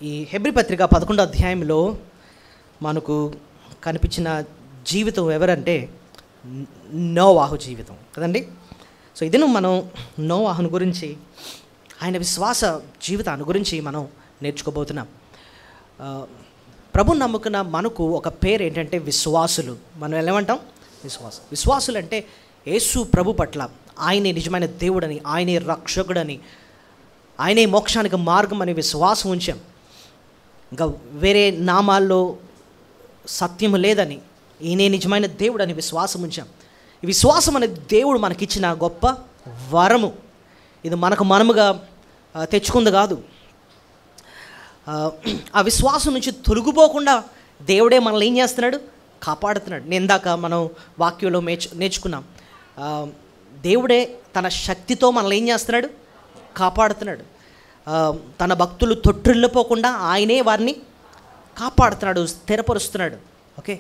ఈ హెబ్రీ పత్రిక 11వ అధ్యాయంలో మనకు కనిపించిన జీవితం ఎవరంటే నోవాహు జీవితం కదండి. సో ఇదిను మనం నోవాహుని గురించి, ఆయన విశ్వాస జీవితాన్ని గురించి మనం నేర్చుకోబోతున్నాం. ప్రభుని నమ్ముకున్న మనకు ఒక పేరు ఏంటంటే విశ్వాసులు. మనం ఏమంటాం? విశ్వాసులు అంటే యేసు ప్రభు పట్ల ఆయనే నిజమైన దేవుడని, ఆయనే రక్షకుడని, ఆయనే మోక్షానికి మార్గం అని విశ్వాసం ఉంచాం. ఇంకా వేరే నామాల్లో సత్యము లేదని, ఈయనే నిజమైన దేవుడు అని విశ్వాసం ఉంచాం. ఈ విశ్వాసం అనే దేవుడు మనకిచ్చిన గొప్ప వరము. ఇది మనముగా తెచ్చుకుంది కాదు. ఆ విశ్వాసం నుంచి తొలగిపోకుండా దేవుడే మనల్ని ఏం చేస్తున్నాడు? కాపాడుతున్నాడు. నేను ఇందాక మనం వాక్యంలో నేర్చుకున్నాం. దేవుడే తన శక్తితో మనల్ని ఏం చేస్తున్నాడు? కాపాడుతున్నాడు. తన భక్తులు తొట్టిల్లిపోకుండా ఆయనే వారిని కాపాడుతున్నాడు, స్థిరపరుస్తున్నాడు. ఓకే,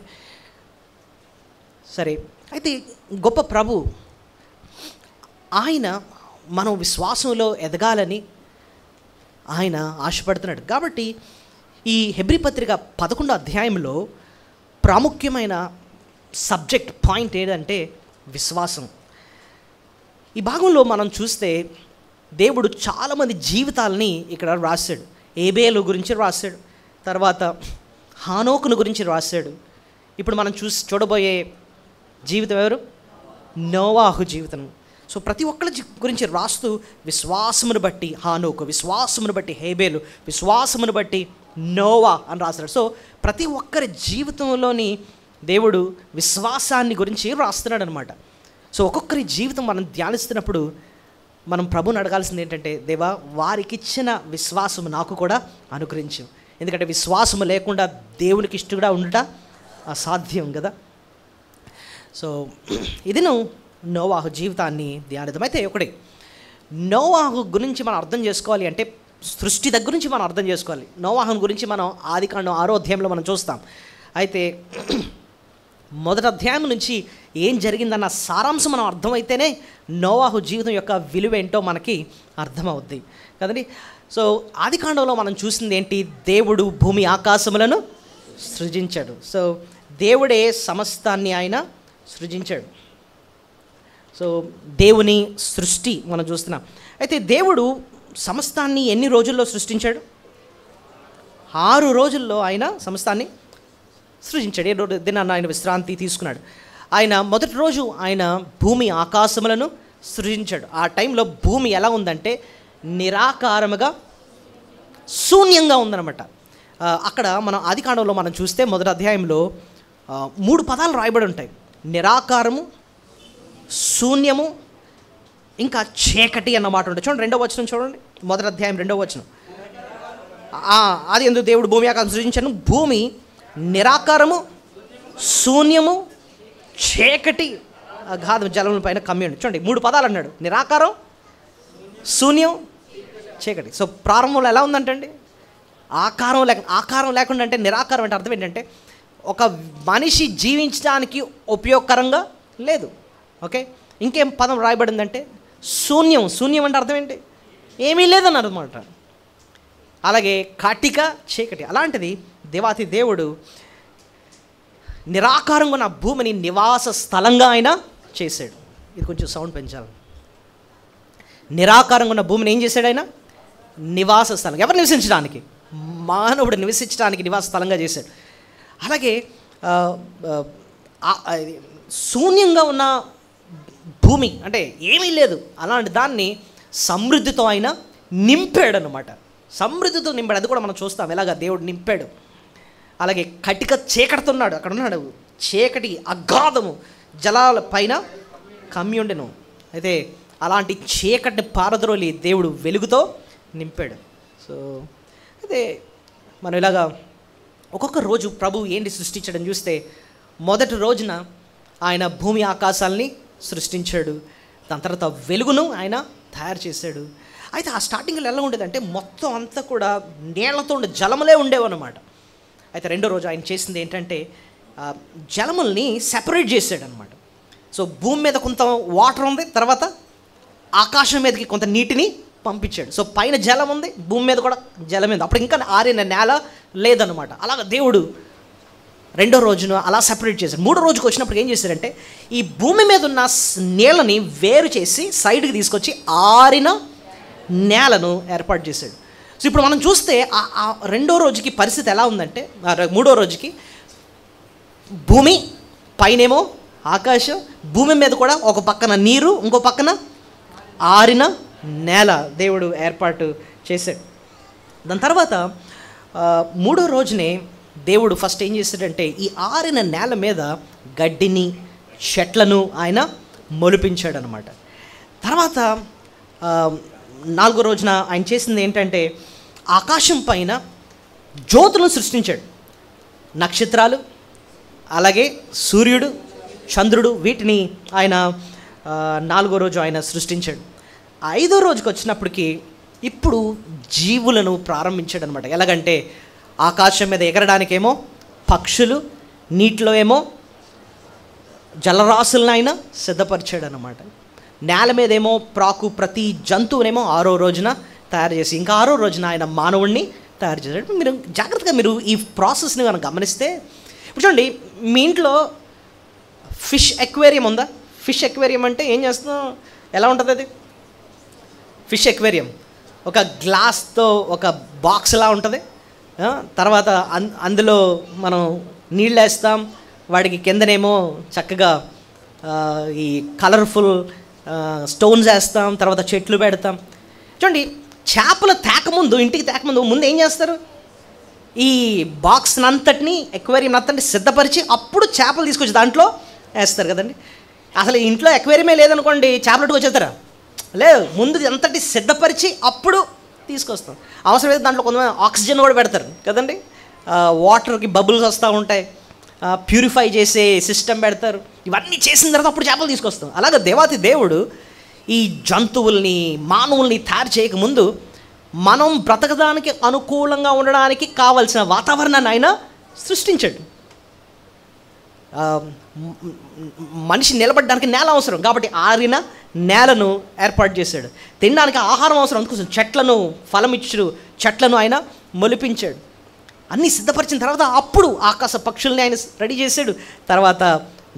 సరే. అయితే గొప్ప ప్రభు ఆయన మనం విశ్వాసంలో ఎదగాలని ఆయన ఆశపడుతున్నాడు. కాబట్టి ఈ హెబ్రీ పత్రిక 11వ అధ్యాయంలో ప్రాముఖ్యమైన సబ్జెక్ట్ పాయింట్ ఏంటంటే విశ్వాసం. ఈ భాగంలో మనం చూస్తే దేవుడు చాలామంది జీవితాలని ఇక్కడ రాశాడు. ఏబేలు గురించి రాశాడు, తర్వాత హానోకును గురించి రాశాడు. ఇప్పుడు మనం చూడబోయే జీవితం ఎవరు? నోవాహు జీవితం. సో ప్రతి ఒక్కరి గురించి రాస్తూ విశ్వాసమును బట్టి హానోకు, విశ్వాసమును బట్టి హేబేలు, విశ్వాసమును బట్టి నోవా అని రాస్తాడు. సో ప్రతి ఒక్కరి జీవితంలోని దేవుడు విశ్వాసాన్ని గురించి రాస్తున్నాడు అనమాట. సో ఒక్కొక్కరి జీవితం మనం ధ్యానిస్తున్నప్పుడు మనం ప్రభుని అడగాల్సింది ఏంటంటే, దేవా వారికి ఇచ్చిన విశ్వాసము నాకు కూడా అనుగ్రహించు. ఎందుకంటే విశ్వాసము లేకుండా దేవునికి ఇష్టంగా ఉండట అసాధ్యం కదా. సో ఇది నోవాహు జీవితాన్ని ధ్యానిద్దాం. అయితే ఒకటి, నోవాహు గురించి మనం అర్థం చేసుకోవాలి అంటే సృష్టి దగ్గర నుంచి మనం అర్థం చేసుకోవాలి. నోవాహుని గురించి మనం ఆదికాండం 6వ అధ్యాయంలో మనం చూస్తాం. అయితే మొదటి అధ్యాయం నుంచి ఏం జరిగిందన్న సారాంశం మనం అర్థమైతేనే నోవాహు జీవితం యొక్క విలువ ఏంటో మనకి అర్థమవుద్ది కదండి. సో ఆదికాండంలో మనం చూసింది ఏంటి? దేవుడు భూమి ఆకాశములను సృజించాడు. సో దేవుడే సమస్తాన్ని ఆయన సృజించాడు. సో దేవుని సృష్టి మనం చూస్తున్నాం. అయితే దేవుడు సమస్తాన్ని ఎన్ని రోజుల్లో సృష్టించాడు? 6 రోజుల్లో ఆయన సమస్తాన్ని సృజించాడు. 7వ దినాన ఆయన విశ్రాంతి తీసుకున్నాడు. ఆయన మొదటి రోజు ఆయన భూమి ఆకాశములను సృజించాడు. ఆ టైంలో భూమి ఎలా ఉందంటే నిరాకారముగా శూన్యంగా ఉందన్నమాట. అక్కడ మనం ఆదికాండంలో మనం చూస్తే మొదటి అధ్యాయంలో 3 పదాలు రాయబడి ఉంటాయి: నిరాకారము, శూన్యము, ఇంకా చీకటి అన్నమాట ఉంటుంది. చూడండి 2వ వచనం చూడండి, మొదటి అధ్యాయం 2వ వచనం. అది ఎందుకు దేవుడు భూమి ఆకాశం సృజించాను? భూమి నిరాకారము, శూన్యము, చీకటి, అగాధ జలముల పైన కమ్యూని. చూడండి 3 పదాలు అన్నాడు: నిరాకారం, శూన్యం, చీకటి. సో ప్రారంభంలో ఎలా ఉందంటండి? ఆకారం లేకుండా అంటే నిరాకారం అంటే అర్థం ఏంటంటే ఒక మనిషి జీవించడానికి ఉపయోగకరంగా లేదు. ఓకే, ఇంకేం పదం రాయబడిందంటే శూన్యం. శూన్యం అంటే అర్థం ఏంటి? ఏమీ లేదని అన్నమాట. అలాగే కాటిక, చీకటి. అలాంటిది దేవాతి దేవుడు నిరాకారంగా ఉన్న భూమిని నివాస స్థలంగా ఆయన చేశాడు. ఇది కొంచెం సౌండ్ పెంచాలి. నిరాకారంగా ఉన్న భూమిని ఏం చేశాడు ఆయన? నివాస స్థలం. ఎవరు నివసించడానికి? మానవుడు నివసించడానికి నివాస స్థలంగా చేశాడు. అలాగే శూన్యంగా ఉన్న భూమి అంటే ఏమీ లేదు, అలాంటి దాన్ని సమృద్ధితో ఆయన నింపాడు అన్నమాట. సమృద్ధితో నింపాడు. అది కూడా మనం చూస్తాం ఎలాగా దేవుడు నింపాడు. అలాగే కటిక చీకటితున్నాడు, అక్కడ ఉన్నాడు. చీకటి అగాధము జలాల పైన కమ్యుండెను. అయితే అలాంటి చీకటిని పారద్రోలి దేవుడు వెలుగుతో నింపాడు. సో అయితే మనం ఇలాగా ఒక్కొక్క రోజు ప్రభు ఏంటి సృష్టించడం చూస్తే, మొదటి రోజున ఆయన భూమి ఆకాశాలని సృష్టించాడు. దాని తర్వాత వెలుగును ఆయన తయారు చేశాడు. అయితే ఆ స్టార్టింగ్లో ఎలా ఉండేదంటే మొత్తం అంతా కూడా నీళ్లతో ఉండే జలములే ఉండేవన్నమాట. అయితే 2వ రోజు ఆయన చేసింది ఏంటంటే జలముల్ని సెపరేట్ చేశాడు అనమాట. సో భూమి మీద కొంత వాటర్ ఉంది, తర్వాత ఆకాశం మీదకి కొంత నీటిని పంపించాడు. సో పైన జలం ఉంది, భూమి మీద కూడా జలం ఉంది. అప్పుడు ఇంకా ఆరిన నేల లేదనమాట. అలాగ దేవుడు రెండో రోజున అలా సెపరేట్ చేశాడు. మూడో రోజుకి వచ్చినప్పుడు ఏం చేశారంటే ఈ భూమి మీద ఉన్న నేలని వేరు చేసి సైడ్కి తీసుకొచ్చి ఆరిన నేలను ఏర్పాటు చేశాడు. సో ఇప్పుడు మనం చూస్తే ఆ రెండో రోజుకి పరిస్థితి ఎలా ఉందంటే, మూడో రోజుకి భూమి పైనేమో ఆకాశం, భూమి మీద కూడా ఒక పక్కన నీరు, ఇంకో పక్కన ఆరిన నేల దేవుడు ఏర్పాటు చేశాడు. దాని తర్వాత మూడో రోజునే దేవుడు ఫస్ట్ ఏం చేశాడంటే ఈ ఆరిన నేల మీద గడ్డిని, చెట్లను ఆయన మొలిపించాడు అనమాట. తర్వాత నాలుగో రోజున ఆయన చేసింది ఏంటంటే ఆకాశం పైన జ్యోతులను సృష్టించాడు. నక్షత్రాలు, అలాగే సూర్యుడు, చంద్రుడు, వీటిని ఆయన నాలుగో రోజు ఆయన సృష్టించాడు. ఐదో రోజుకి వచ్చినప్పటికీ ఇప్పుడు జీవులను ప్రారంభించాడు అనమాట. ఎలాగంటే ఆకాశం మీద ఎగరడానికేమో పక్షులు, నీటిలో ఏమో జలరాశులను ఆయన సిద్ధపరిచాడు అనమాట. నేల మీద ఏమో ప్రాకు ప్రతి జంతువునేమో ఆరో రోజున తయారు చేసి ఇంకా ఆరో రోజున ఆయన మానవుడిని తయారు చేశాడు. మీరు జాగ్రత్తగా మీరు ఈ ప్రాసెస్ని మనం గమనిస్తే, ఇప్పుడు చూడండి, మీ ఇంట్లో ఫిష్ ఎక్వేరియం ఉందా? ఫిష్ ఎక్వేరియం అంటే ఏం చేస్తాం, ఎలా ఉంటుంది అది? ఫిష్ ఎక్వేరియం ఒక గ్లాస్తో ఒక బాక్స్లా ఉంటుంది. తర్వాత అందులో మనం నీళ్ళు వేస్తాం, వాడికి కిందనేమో చక్కగా ఈ కలర్ఫుల్ స్టోన్స్ వేస్తాం, తర్వాత చెట్లు పెడతాం. చూడండి, చేపలు తేకముందు, ఇంటికి తేకముందు ముందు ఏం చేస్తారు? ఈ బాక్స్ అంతటిని, ఎక్వేరియం అంతటిని సిద్ధపరిచి అప్పుడు చేపలు తీసుకొచ్చి దాంట్లో వేస్తారు కదండి. అసలు ఇంట్లో ఎక్వేరియమే లేదనుకోండి, చేపలు వచ్చేస్తారా? లేదు, ముందు అంతటి సిద్ధపరిచి అప్పుడు తీసుకొస్తాం. అవసరమైతే దాంట్లో కొంతమంది ఆక్సిజన్ కూడా పెడతారు కదండి. వాటర్కి బబుల్స్ వస్తూ ఉంటాయి, ప్యూరిఫై చేసే సిస్టమ్ పెడతారు. ఇవన్నీ చేసిన తర్వాత అప్పుడు చేపలు తీసుకొస్తాం. అలాగే దేవాతి దేవుడు ఈ జంతువుల్ని, మానవుల్ని తయారు చేయకముందు మనం బ్రతకడానికి అనుకూలంగా ఉండడానికి కావలసిన వాతావరణాన్ని ఆయన సృష్టించాడు. మనిషి నిలబడడానికి నేల అవసరం కాబట్టి ఆరిన నేలను ఏర్పాటు చేశాడు. తినడానికి ఆహారం అవసరం, అందుకోసం చెట్లను, ఫలమిచ్చు చెట్లను ఆయన మొలిపించాడు. అన్నీ సిద్ధపరిచిన తర్వాత అప్పుడు ఆకాశ పక్షుల్ని ఆయన రెడీ చేశాడు. తర్వాత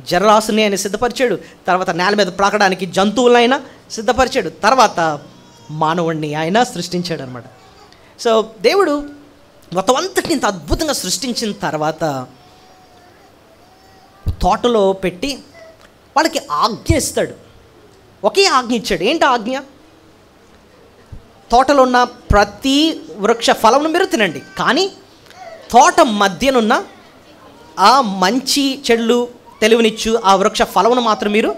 జలరాశుల్ని ఆయన సిద్ధపరిచాడు. తర్వాత నేల మీద ప్రాకడానికి జంతువులను ఆయన సిద్ధపరిచాడు. తర్వాత మానవుడిని ఆయన సృష్టించాడు అనమాట. సో దేవుడు మొత్తం అంతటిని ఇంత అద్భుతంగా సృష్టించిన తర్వాత తోటలో పెట్టి వాళ్ళకి ఆజ్ఞ ఇస్తాడు. ఒకే ఆజ్ఞ ఇచ్చాడు. ఏంటి ఆజ్ఞ? తోటలో ఉన్న ప్రతి వృక్ష ఫలమును మీరు తినండి, కానీ తోట మధ్యనున్న ఆ మంచి చెడులు తెలివినిచ్చు ఆ వృక్ష ఫలమును మాత్రం మీరు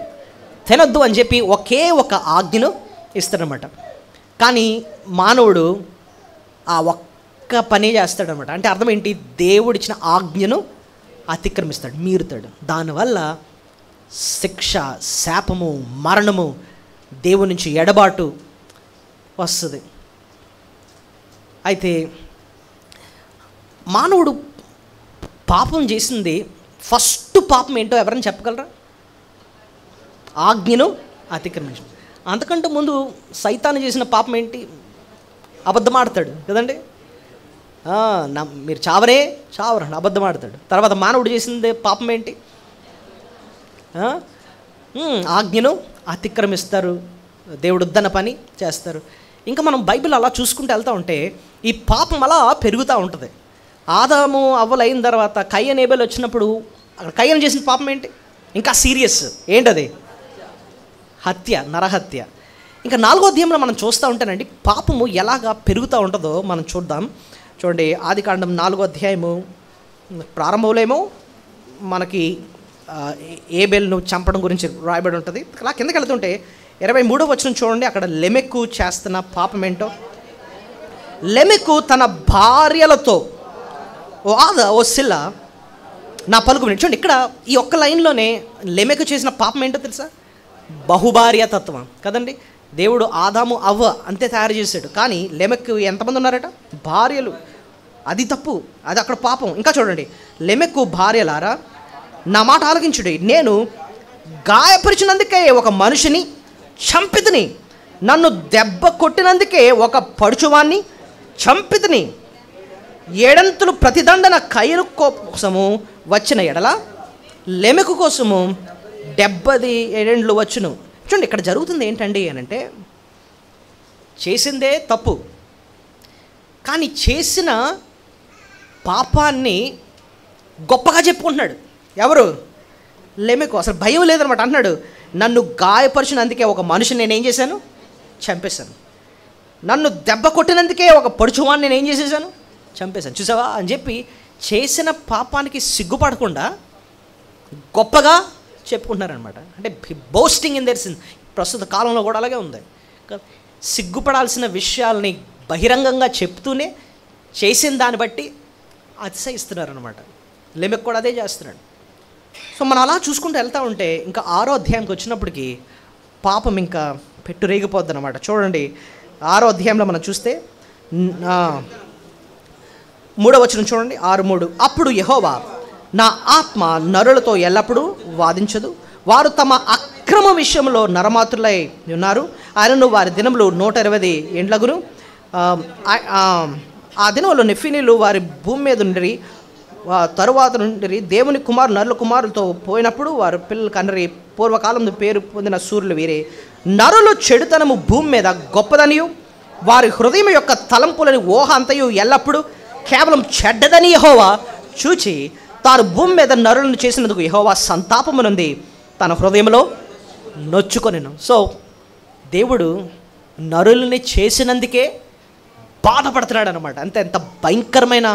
తినొద్దు అని చెప్పి ఒకే ఒక ఆజ్ఞను ఇస్తాడనమాట. కానీ మానవుడు ఆ ఒక్క పనే చేస్తాడనమాట. అంటే అర్థం ఏంటి? దేవుడిచ్చిన ఆజ్ఞను అతిక్రమిస్తాడు, మీరుతాడు. దానివల్ల శిక్ష, శాపము, మరణము, దేవుడి నుంచి ఎడబాటు వస్తుంది. అయితే మానవుడు పాపం చేసింది, ఫస్ట్ పాపం ఏంటో ఎవరైనా చెప్పగలరా? ఆజ్ఞను అతిక్రమించడం. అంతకంటే ముందు సైతాను చేసిన పాపం ఏంటి? అబద్ధం ఆడతాడు కదండి. మీరు చావరే చావరండి, అబద్ధం ఆడతాడు. తర్వాత మానవుడు చేసింది పాపం ఏంటి? ఆజ్ఞను అతిక్రమిస్తారు, దేవుడు వద్దన్న పని చేస్తారు. ఇంకా మనం బైబిల్ అలా చూసుకుంటూ వెళ్తూ ఉంటే ఈ పాపం అలా పెరుగుతూ ఉంటుంది. ఆదాము అవ్వలు అయిన తర్వాత కయ్యను ఏబేలు వచ్చినప్పుడు అక్కడ కయ్యను చేసిన పాపం ఏంటి? ఇంకా సీరియస్. ఏంటది? హత్య, నరహత్య. ఇంకా 4వ అధ్యాయంలో మనం చూస్తూ ఉంటేనండి పాపము ఎలాగా పెరుగుతూ ఉంటుందో మనం చూద్దాం. చూడండి, ఆదికాండం 4వ అధ్యాయము ప్రారంభంలో ఏమో మనకి ఏబేలును చంపడం గురించి రాయబడి ఉంటుంది. అలా కిందకి వెళ్తుంటే 23వ వచనం చూడండి, అక్కడ లెమెక్కు చేస్తున్న పాపం ఏంటో. లెమెక్కు తన భార్యలతో, ఓ సిల్ల నా పలుకు విని. చూడండి, ఇక్కడ ఈ ఒక్క లైన్లోనే లెమెక్కు చేసిన పాపం ఏంటో తెలుసా? బహుభార్య తత్వం కదండి. దేవుడు ఆదాము అవ్వ అంతే తయారు చేశాడు, కానీ లెమెక్కు ఎంతమంది ఉన్నారట? భార్యలు. అది తప్పు, అది అక్కడ పాపం. ఇంకా చూడండి, లెమెక్కు భార్యలారా నా మాట ఆలకించుడి, నేను గాయపరిచినందుకే ఒక మనిషిని చంపితిని, నన్ను దెబ్బ కొట్టినందుకే ఒక పడుచువాన్ని చంపితిని. ఏడంతులు ప్రతిదండన కయలు కోసము వచ్చిన ఎడల లెమెకు కోసము 70 ఏడేండ్లు వచ్చును. చూడండి, ఇక్కడ జరుగుతుంది ఏంటండి అని అంటే, చేసిందే తప్పు, కానీ చేసిన పాపాన్ని గొప్పగా చెప్పుకుంటున్నాడు. ఎవరు? లెమెకు. అసలు భయం లేదనమాట. అంటున్నాడు, నన్ను గాయపరిచినందుకే ఒక మనిషిని నేనేం చేశాను? చంపేశాను. నన్ను దెబ్బ కొట్టినందుకే ఒక పడుచువాన్ని నేనేం చేసేసాను? చంపేశాను. చూసావా అని చెప్పి చేసిన పాపానికి సిగ్గుపడకుండా గొప్పగా చెప్పుకుంటున్నారనమాట. అంటే బోస్టింగ్ ఇన్ దేర్ సిన్. ప్రస్తుత కాలంలో కూడా అలాగే ఉంది. సిగ్గుపడాల్సిన విషయాల్ని బహిరంగంగా చెప్తూనే చేసిన దాన్ని బట్టి అతిశయిస్తున్నారు అనమాట. లెమెకు కూడా అదే చేస్తున్నాడు. సో మనం అలా చూసుకుంటూ వెళ్తూ ఉంటే ఇంకా 6వ అధ్యాయంకి వచ్చినప్పటికీ పాపం ఇంకా పెట్టు రేగిపోద్ది అనమాట. చూడండి, 6వ అధ్యాయంలో మనం చూస్తే 3వ వచనం చూడండి, 6:3. అప్పుడు యెహోవా, నా ఆత్మ నరులతో ఎల్లప్పుడూ వాదించదు, వారు తమ అక్రమ విషయంలో నరమాతులై ఉన్నారు. ఆయనను వారి దినములు 120 ఏండ్లగును. ఆ దినంలో నెఫినీలు వారి భూమి మీద ఉండి తరువాత నుండి దేవుని నరుల కుమారులతో పోయినప్పుడు వారు పిల్లలు కన్నరి. పూర్వకాలంలో పేరు పొందిన సూర్యులు వీరే. నరులు చెడుతనము భూమి మీద గొప్పదనియు, వారి హృదయం యొక్క తలంపులని ఊహ అంతయు ఎల్లప్పుడూ కేవలం చెడ్డదని యెహోవా చూచి తాను భూమి మీద నరులను చేసినందుకు యెహోవా సంతాపమునుంది, తన హృదయంలో నొచ్చుకొనెను. సో దేవుడు నరుల్ని చేసినందుకే బాధపడుతున్నాడు అనమాట. అంతే, ఎంత భయంకరమైన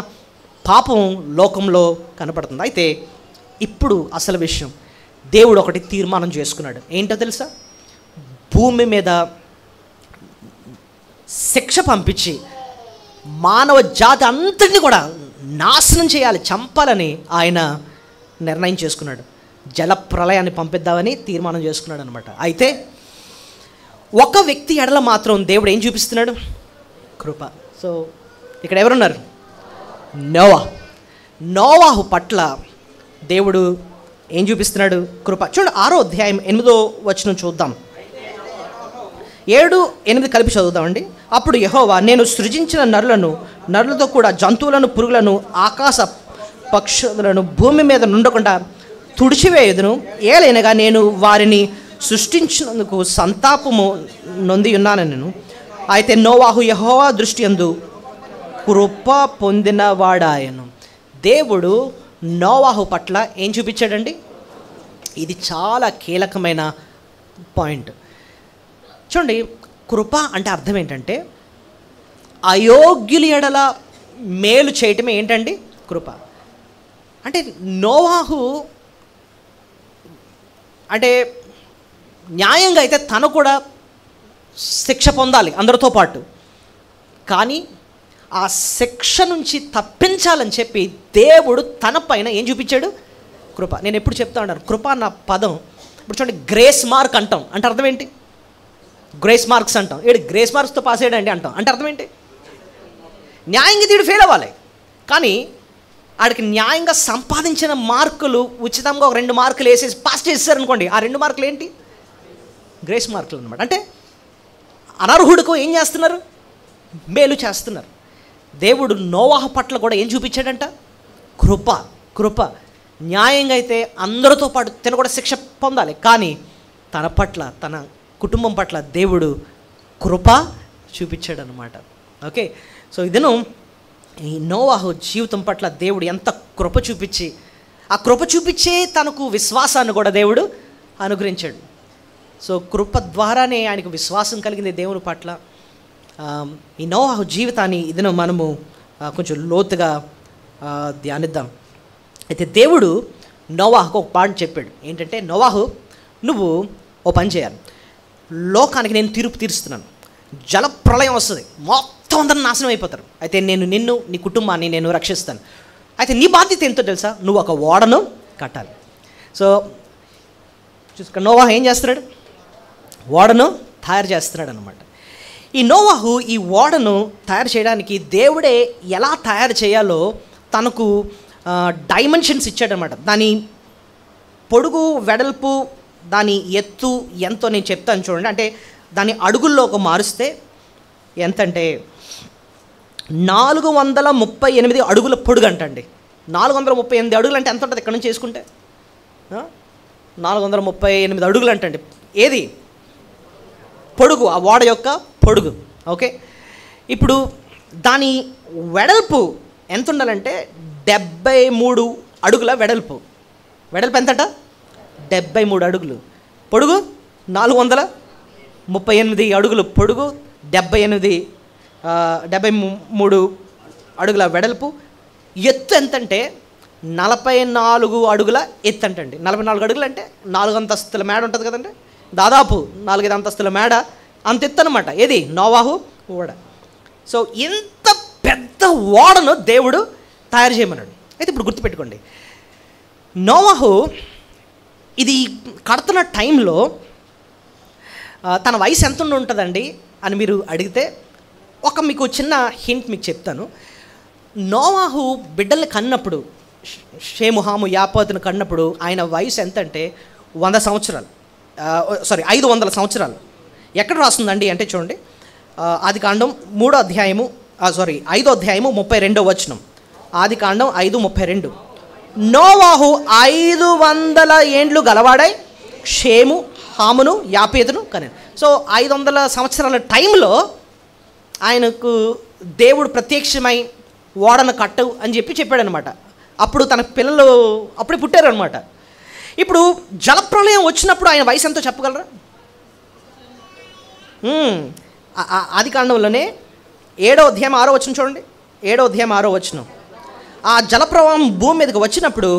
పాపం లోకంలో కనపడుతుంది. అయితే ఇప్పుడు అసలు విషయం, దేవుడు ఒకటి తీర్మానం చేసుకున్నాడు. ఏంటో తెలుసా? భూమి మీద శిక్ష పంపించి మానవ జాతి అంతటిని కూడా నాశనం చేయాలి, చంపాలని ఆయన నిర్ణయం చేసుకున్నాడు. జల ప్రళయాన్ని పంపిద్దామని తీర్మానం చేసుకున్నాడు అనమాట. అయితే ఒక వ్యక్తి ఎడల మాత్రం దేవుడు ఏం చూపిస్తున్నాడు? కృప. సో ఇక్కడ ఎవరున్నారు? నోవాహు పట్ల దేవుడు ఏం చూపిస్తున్నాడు? కృప. చూడండి, 6వ అధ్యాయం 8వ వచనం చూద్దాం. 7, 8 కలిపి చదువుదామండి. అప్పుడు యెహోవా, నేను సృజించిన నరులతో కూడా జంతువులను, పురుగులను, ఆకాశ పక్షులను భూమి మీద నుండకుండా తుడిచివేయుదును. ఏలైనగా నేను వారిని సృష్టించినందుకు సంతాపము నొంది ఉన్నాను నేను. అయితే నోవాహు యెహోవా దృష్టి యందు కృప పొందినవాడాయను. దేవుడు నోవాహు పట్ల ఏం చూపించాడండి? ఇది చాలా కీలకమైన పాయింట్. చూడండి, కృప అంటే అర్థం ఏంటంటే అయోగ్యుల ఎడల మేలు చేయటమే ఏంటండి? కృప. అంటే నోవాహు అంటే న్యాయంగా అయితే తను కూడా శిక్ష పొందాలి అందరితో పాటు, కానీ ఆ శిక్ష నుంచి తప్పించాలని చెప్పి దేవుడు తన పైన ఏం చూపించాడు? కృప. నేను ఎప్పుడు చెప్తా ఉంటాను, కృప అన్న పదం ఇప్పుడు చూడండి, గ్రేస్ మార్క్ అంటాం. అంటే అర్థం ఏంటి? గ్రేస్ మార్క్స్ అంటాం. గ్రేస్ మార్క్స్తో పాస్ అయ్యాడండి అంటాం. అంటే అర్థం ఏంటి? న్యాయంగా తీడు ఫెయిల్ అవ్వాలి, కానీ ఆడికి న్యాయంగా సంపాదించిన మార్కులు ఉచితంగా ఒక 2 మార్కులు వేసేసి పాస్ చేశారనుకోండి, ఆ 2 మార్కులు ఏంటి? గ్రేస్ మార్కులు అనమాట. అంటే అనర్హుడికి ఏం చేస్తున్నారు? మేలు చేస్తున్నారు. దేవుడు నోవాహు పట్ల కూడా ఏం చూపించాడంట? కృప. న్యాయంగా అయితే అందరితో పాటు తను కూడా శిక్ష పొందాలి, కానీ తన పట్ల, తన కుటుంబం పట్ల దేవుడు కృప చూపించాడు అనమాట. ఓకే, సో ఇదను ఈ నోవాహు జీవితం పట్ల దేవుడు ఎంత కృప చూపించి, ఆ కృప చూపించే తనకు విశ్వాసాన్ని కూడా దేవుడు అనుగ్రహించాడు. సో కృప ద్వారానే ఆయనకు విశ్వాసం కలిగింది దేవుని పట్ల. ఈ నోవాహు జీవితాన్ని ఇదను మనము కొంచెం లోతుగా ధ్యానిద్దాం. అయితే దేవుడు నోవాహుకు ఒక పాట చెప్పాడు. ఏంటంటే, నోవాహు, నువ్వు ఓ పని చేయాలి, లోకానికి నేను తీర్పు తీరుస్తున్నాను, జల ప్రళయం వస్తుంది, మొత్తం అందరూ నాశనం అయిపోతారు. అయితే నేను నిన్ను, నీ కుటుంబాన్ని నేను రక్షిస్తాను. అయితే నీ బాధ్యత ఎంతో తెలుసా? నువ్వు ఒక ఓడను కట్టాలి. సో చూసుక నోవాహు ఏం చేస్తున్నాడు? ఓడను తయారు చేస్తున్నాడు అనమాట. ఈ నోవాహు ఈ ఓడను తయారు చేయడానికి దేవుడే ఎలా తయారు చేయాలో తనకు డైమెన్షన్స్ ఇచ్చాడనమాట. దాని పొడుగు, వెడల్పు, దాని ఎత్తు ఎంతో నేను చెప్తాను చూడండి. అంటే దాన్ని అడుగుల్లోకి మారుస్తే ఎంతంటే 438 అడుగుల పొడుగు అంటండి. 438 అడుగులు అంటే ఎంత ఉంటుంది ఇక్కడ నుంచి చేసుకుంటే? 438 అడుగులు అంటండి. ఏది పొడుగు? ఆ ఓడ యొక్క పొడుగు. ఓకే, ఇప్పుడు దాని వెడల్పు ఎంత ఉండాలంటే 73 అడుగుల వెడల్పు. వెడల్పు ఎంతట? 73 అడుగులు. పొడుగు 438 అడుగులు పొడుగు, 73 అడుగుల వెడల్పు. ఎత్తు ఎంతంటే 44 అడుగుల ఎత్తు అంటండి. 44 అడుగులు అంటే 4 అంతస్తుల మేడ ఉంటుంది కదండి, దాదాపు 4-5 అంతస్తుల మేడ అంత ఎత్తు అనమాట. ఏది? నోవాహు ఓడ. సో ఇంత పెద్ద ఓడను దేవుడు తయారు చేయమన్నాడు. అయితే ఇప్పుడు గుర్తుపెట్టుకోండి, నోవాహు ఇది కడుతున్న టైంలో తన వయసు ఎంత ఉంటుందండి అని మీరు అడిగితే మీకు చిన్న హింట్ మీకు చెప్తాను. నోవాహు బిడ్డల్ని కన్నప్పుడు, షేము, హాము, యాపేతును కన్నప్పుడు ఆయన వయసు ఎంత అంటే 100 సంవత్సరాలు, 500 సంవత్సరాలు. ఎక్కడ రాస్తుందండి అంటే చూడండి, ఆదికాండం 5వ అధ్యాయము 32వ వచనం. ఆదికాండం 5:32. నోవాహు 500 ఏండ్లు గలవాడై షేము, హామును, యాపేతును కనాను. సో 500 సంవత్సరాల టైంలో ఆయనకు దేవుడు ప్రత్యక్షమై ఓడను కట్టు అని చెప్పాడు అనమాట. అప్పుడు తన పిల్లలు అప్పుడే పుట్టారు అనమాట. ఇప్పుడు జలప్రలయం వచ్చినప్పుడు ఆయన వయసు ఎంతో చెప్పగలరా? ఆదికాండంలోనే 7వ అధ్యాయం 6వ వచనం చూడండి. 7వ అధ్యాయం 6వ వచనం. ఆ జలప్రవాహం భూమి మీదకి వచ్చినప్పుడు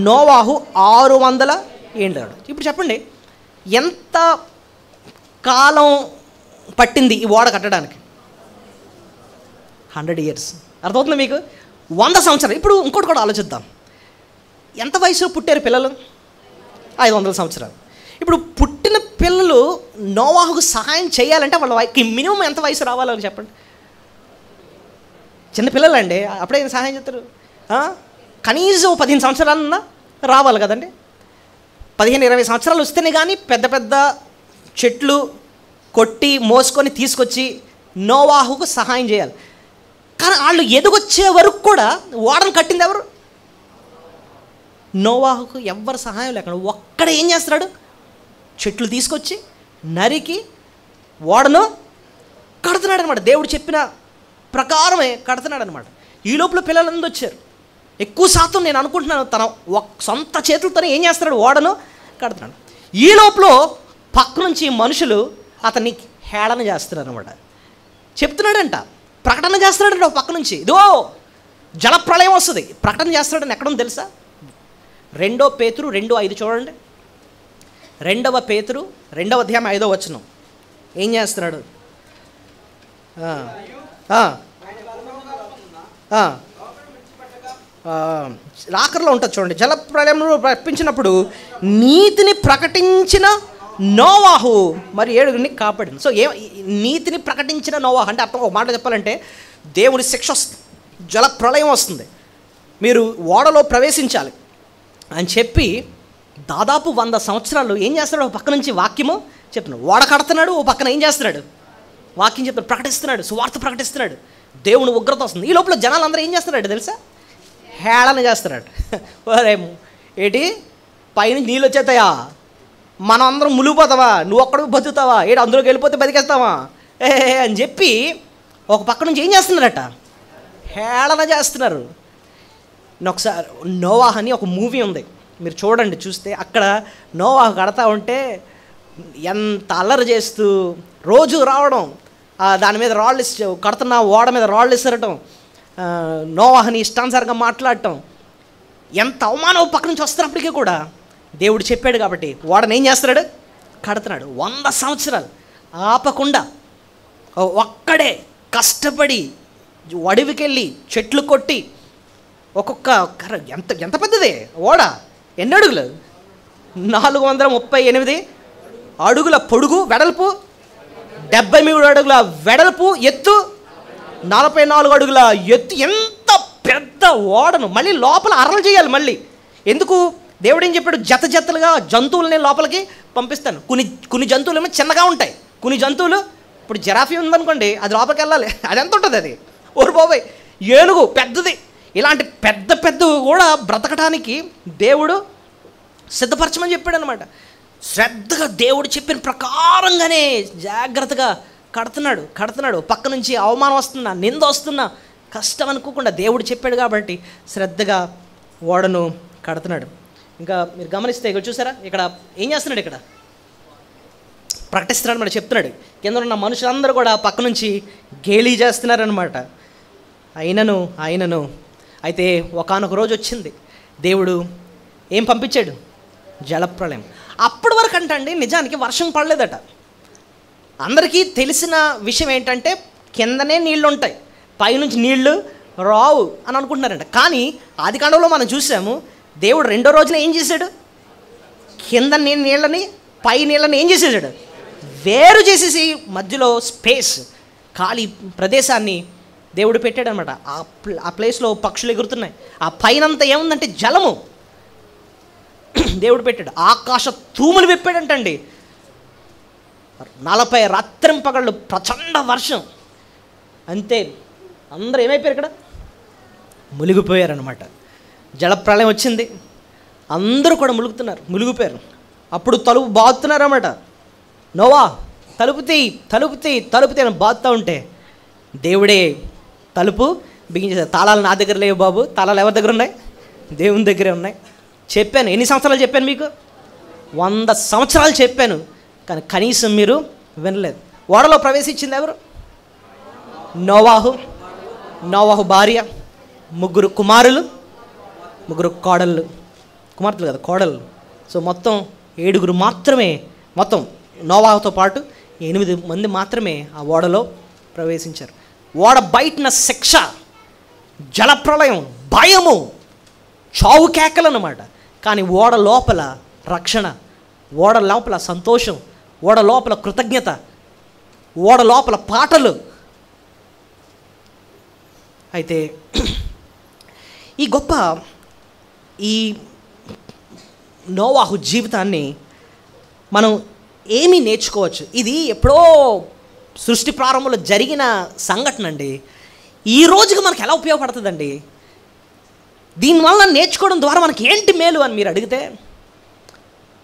నోవాహు 600 ఏండ్లు. ఇప్పుడు చెప్పండి, ఎంత కాలం పట్టింది ఈ ఓడ కట్టడానికి? 100 years. అర్థమవుతుంది మీకు? 100 సంవత్సరాలు. ఇప్పుడు ఇంకోటి కూడా ఆలోచిద్దాం. ఎంత వయసులో పుట్టారు పిల్లలు? 500 సంవత్సరాలు. ఇప్పుడు పుట్టిన పిల్లలు నోవాహుకు సహాయం చేయాలంటే వాళ్ళకి మినిమం ఎంత వయసు రావాలని చెప్పండి. చిన్న పిల్లలండి, అప్పుడే సహాయం చేస్తారు. కనీసం 15 సంవత్సరాలన్నా రావాలి కదండి. 15-20 సంవత్సరాలు వస్తేనే కానీ పెద్ద పెద్ద చెట్లు కొట్టి మోసుకొని తీసుకొచ్చి నోవాహుకు సహాయం చేయాలి. కానీ వాళ్ళు ఎదుగొచ్చే వరకు కూడా ఓడను కట్టింది ఎవరు? నోవాహుకు ఎవ్వరు సహాయం లేకుండా ఒక్కడే ఏం చేస్తున్నాడు? చెట్లు తీసుకొచ్చి నరికి ఓడను కడుతున్నాడు అనమాట. దేవుడు చెప్పిన ప్రకారమే కడుతున్నాడు అనమాట. ఈ లోపల పిల్లలందరూ వచ్చారు. ఎక్కువ శాతం నేను అనుకుంటున్నాను తన సొంత చేతులతోనే ఏం చేస్తున్నాడు? ఓడను కడుతున్నాడు. ఈ లోపల పక్క నుంచి మనుషులు అతన్ని హేళన చేస్తున్నారు అనమాట. చెప్తున్నాడంట, ప్రకటన చేస్తున్నాడంట పక్క నుంచి, ఇదో జలప్రళయం వస్తుంది, ప్రకటన చేస్తున్నాడని. ఎక్కడుంది తెలుసా? 2 పేతురు 2:5 చూడండి. 2 పేతురు 2వ అధ్యాయం 5వ వచనం. ఏం చేస్తున్నాడు? రాకర్లో ఉంటుంది చూడండి. జలప్రళయంలో రప్పించినప్పుడు నీతిని ప్రకటించిన నోవాహు మరి 7 కాపాడింది. సో నీతిని ప్రకటించిన నోవాహు అంటే అర్థం, ఒక మాట చెప్పాలంటే దేవుడి శిక్ష వస్తుంది, జలప్రళయం వస్తుంది, మీరు ఓడలో ప్రవేశించాలి అని చెప్పి దాదాపు 100 సంవత్సరాలు ఏం చేస్తున్నాడు? ఒక పక్క నుంచి వాక్యము చెప్తున్నాడు, ఓడ కడుతున్నాడు, ఓ పక్కన ఏం చేస్తున్నాడు? వాక్యం చెప్తున్నాడు, ప్రకటిస్తున్నాడు, సువార్త ప్రకటిస్తున్నాడు. దేవుని ఉగ్రత వస్తుంది. ఈ లోపల జనాలు అందరూ ఏం చేస్తున్నాడు తెలుసా? హేళన చేస్తున్నాడు. ఏంటి పైనుంచి నీళ్ళు వచ్చేస్తాయా? మనం అందరం మునిగిపోతావా? నువ్వు ఒక్కడికి బతుకుతావా? ఏడు అందులోకి వెళ్ళిపోతే బతికేస్తావా అని చెప్పి ఒక పక్క నుంచి ఏం చేస్తున్నారట? హేళన చేస్తున్నారు. ఒకసారి నోవాహ్ అని ఒక మూవీ ఉంది, మీరు చూడండి. చూస్తే అక్కడ నోవాహ్ కడతా ఉంటే ఎంత అల్లరి చేస్తూ రోజు రావడం, దాని మీద రాళ్ళు కడుతున్న ఓడ మీద రాళ్ళు ఇసరటం, నోవాహ్ని ఇష్టానుసారంగా మాట్లాడటం, ఎంత అవమానం పక్క నుంచి వస్తున్నప్పటికీ కూడా దేవుడు చెప్పాడు కాబట్టి ఓడని ఏం చేస్తున్నాడు? కడుతున్నాడు. 100 సంవత్సరాలు ఆపకుండా ఒక్కడే కష్టపడి అడవికెళ్ళి చెట్లు కొట్టి ఒక్కొక్క ఎంత ఎంత పెద్దదే ఓడ, ఎన్ని అడుగులు? 438 అడుగుల పొడుగు, వెడల్పు 73 అడుగుల వెడల్పు, ఎత్తు 44 అడుగుల ఎత్తు. ఎంత పెద్ద ఓడను మళ్ళీ లోపల అరలు చేయాలి. మళ్ళీ ఎందుకు? దేవుడు ఏం చెప్పాడు? జత జతలుగా జంతువులని లోపలికి పంపిస్తాను. కొన్ని జంతువులు ఏమో చిన్నగా ఉంటాయి, కొన్ని జంతువులు, ఇప్పుడు జిరాఫీ ఉందనుకోండి, అది లోపలికి వెళ్ళాలి, అది ఎంత ఉంటుంది, అది ఓరు బాబాయ్. ఏనుగు పెద్దది. ఇలాంటి పెద్ద పెద్దవి కూడా బ్రతకడానికి దేవుడు సిద్ధపరచమని చెప్పాడు అనమాట. శ్రద్ధగా దేవుడు చెప్పిన ప్రకారంగానే జాగ్రత్తగా కడుతున్నాడు. పక్క నుంచి అవమానం వస్తున్నా, నింద వస్తున్నా, కష్టం అనుకోకుండా దేవుడు చెప్పాడు కాబట్టి శ్రద్ధగా ఓడను కడుతున్నాడు. ఇంకా మీరు గమనిస్తే ఇక్కడ చూసారా, ఇక్కడ ఏం చేస్తున్నాడు, ఇక్కడ ప్రకటిస్తున్నాడు అనమాట, చెప్తున్నాడు. కింద ఉన్న మనుషులందరూ కూడా పక్క నుంచి గేలీ చేస్తున్నారనమాట. అయినను అయితే ఒకానొక రోజు వచ్చింది, దేవుడు ఏం పంపించాడు, జలప్రళయం. అప్పటి వరకు అంటండి నిజానికి వర్షం పడలేదట. అందరికీ తెలిసిన విషయం ఏంటంటే కిందనే నీళ్ళు ఉంటాయి, పైనుంచి నీళ్లు రావు అని అనుకుంటున్నారంట. కానీ ఆదికాండంలో మనం చూసాము, దేవుడు రెండో రోజున ఏం చేశాడు, కింద నీళ్ళని పై నీళ్ళని ఏం చేసేసాడు, వేరు చేసేసి మధ్యలో స్పేస్, ఖాళీ ప్రదేశాన్ని దేవుడు పెట్టాడు అనమాట. ఆ ప్లేస్లో పక్షులు ఎగురుతున్నాయి. ఆ పైనంతా ఏముందంటే జలము దేవుడు పెట్టాడు. ఆకాశ తూములు విప్పాడంటండి. 40 రాత్రింపగళ్ళు ప్రచండ వర్షం. అంతే, అందరూ ఏమైపోయారు, ఇక్కడ మునిగిపోయారనమాట. జలప్రళయం వచ్చింది, అందరూ కూడా మునిగిపోయారు. అప్పుడు తలుపు బాదుతున్నారన్నమాట. నోవా తలుపు తీయి అని బాదుతూ ఉంటే దేవుడే తలుపు బిగించేశారు. తాళాలు నా దగ్గర లేవు బాబు, తాళాలు ఎవరి దగ్గర ఉన్నాయి, దేవుని దగ్గరే ఉన్నాయి. చెప్పాను, ఎన్ని సంవత్సరాలు చెప్పాను మీకు, 100 సంవత్సరాలు చెప్పాను, కానీ కనీసం మీరు వినలేదు. ఓడలో ప్రవేశించింది ఎవరు, నోవాహు భార్య, 3 కుమారులు, 3 కుమార్తెలు కదా, కోడళ్ళు. సో మొత్తం 7 మాత్రమే, మొత్తం నోవాహుతో పాటు 8 మంది మాత్రమే ఆ ఓడలో ప్రవేశించారు. ఓడ బయటన శిక్ష, జలప్రళయం, భయము, చావు కేకలు అన్నమాట. కానీ ఓడ లోపల రక్షణ, ఓడ లోపల సంతోషం, ఓడ లోపల కృతజ్ఞత, ఓడ లోపల పాటలు. అయితే ఈ నోవాహు జీవితాన్ని మనం ఏమీ నేర్చుకోవచ్చు. ఇది ఎప్పుడో సృష్టి ప్రారంభంలో జరిగిన సంఘటన అండి. ఈ రోజుకి మనకు ఎలా ఉపయోగపడుతుందండి, దీనివల్ల నేర్చుకోవడం ద్వారా మనకి ఏంటి మేలు అని మీరు అడిగితే,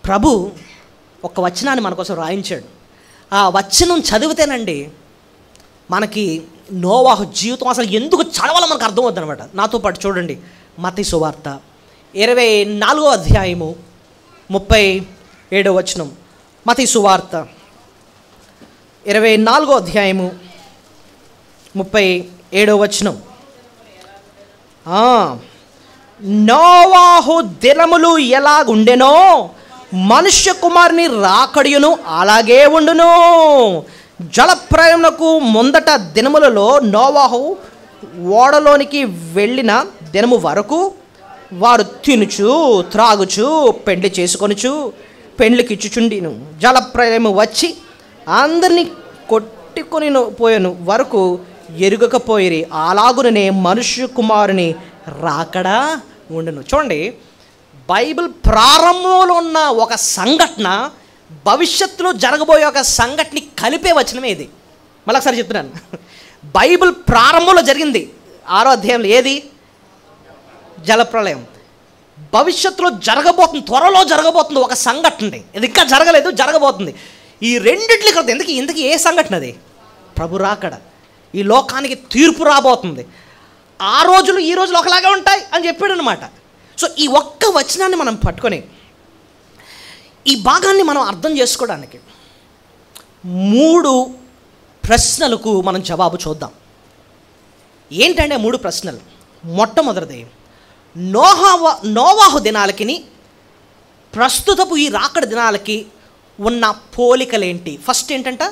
ప్రభు ఒక వచనాన్ని మన కోసం రాయించాడు. ఆ వచనం చదివితేనండి మనకి నోవాహు జీవితం అసలు ఎందుకు చదవాలో మనకు అర్థమవుతుంది అనమాట. నాతో పాటు చూడండి, మత్తయి సువార్త 24వ అధ్యాయము 37వ వచనం. మత్తయి సువార్త 24వ అధ్యాయము 37వ వచనం. నోవాహు దినములు ఎలాగుండెనో మనుష్య కుమారుని రాకడియును అలాగే ఉండును. జలప్రళయమునకు ముందట దినములలో నోవాహు ఓడలోనికి వెళ్ళిన దినము వరకు వారు తినుచు త్రాగుచు పెండ్లి చేసుకొనుచు పెండ్లికిచ్చుచుండిను. జలప్రళయము వచ్చి అందరినీ కొట్టుకొని పోయెను వరకు ఎరుగకపోయిరి. అలాగుననే మనుష్య కుమారుని రాకడా ఉండును. చూడండి, బైబిల్ ప్రారంభంలో ఉన్న ఒక సంఘటన భవిష్యత్తులో జరగబోయే ఒక సంఘటనని కలిపే వచనమే ఇది. మళ్ళీ ఒకసారి చెప్తున్నాను, బైబిల్ ప్రారంభంలో జరిగింది 6వ అధ్యాయంలో ఏది, జలప్రళయం. భవిష్యత్తులో జరగబోతుంది, త్వరలో జరగబోతుంది ఒక సంఘటన. ఇది ఇంకా జరగలేదు, జరగబోతుంది. ఈ రెండిట్లకి కదా ఎందుకు ఏ సంఘటన అది, ప్రభు రాకడ. ఈ లోకానికి తీర్పు రాబోతుంది. ఆ రోజులు ఈ రోజులు ఒకలాగా ఉంటాయి అని చెప్పాడు అనమాట. సో ఈ ఒక్క వచనాన్ని మనం పట్టుకొని ఈ భాగాన్ని మనం అర్థం చేసుకోవడానికి 3 ప్రశ్నలకు మనం జవాబు చూద్దాం. ఏంటంటే 3 ప్రశ్నలు. మొట్టమొదటిది, నోవాహు దినాలకి ప్రస్తుతపు ఈ రాకడ దినాలకి ఉన్న పోలికలేంటి. ఫస్ట్ ఏంటంట,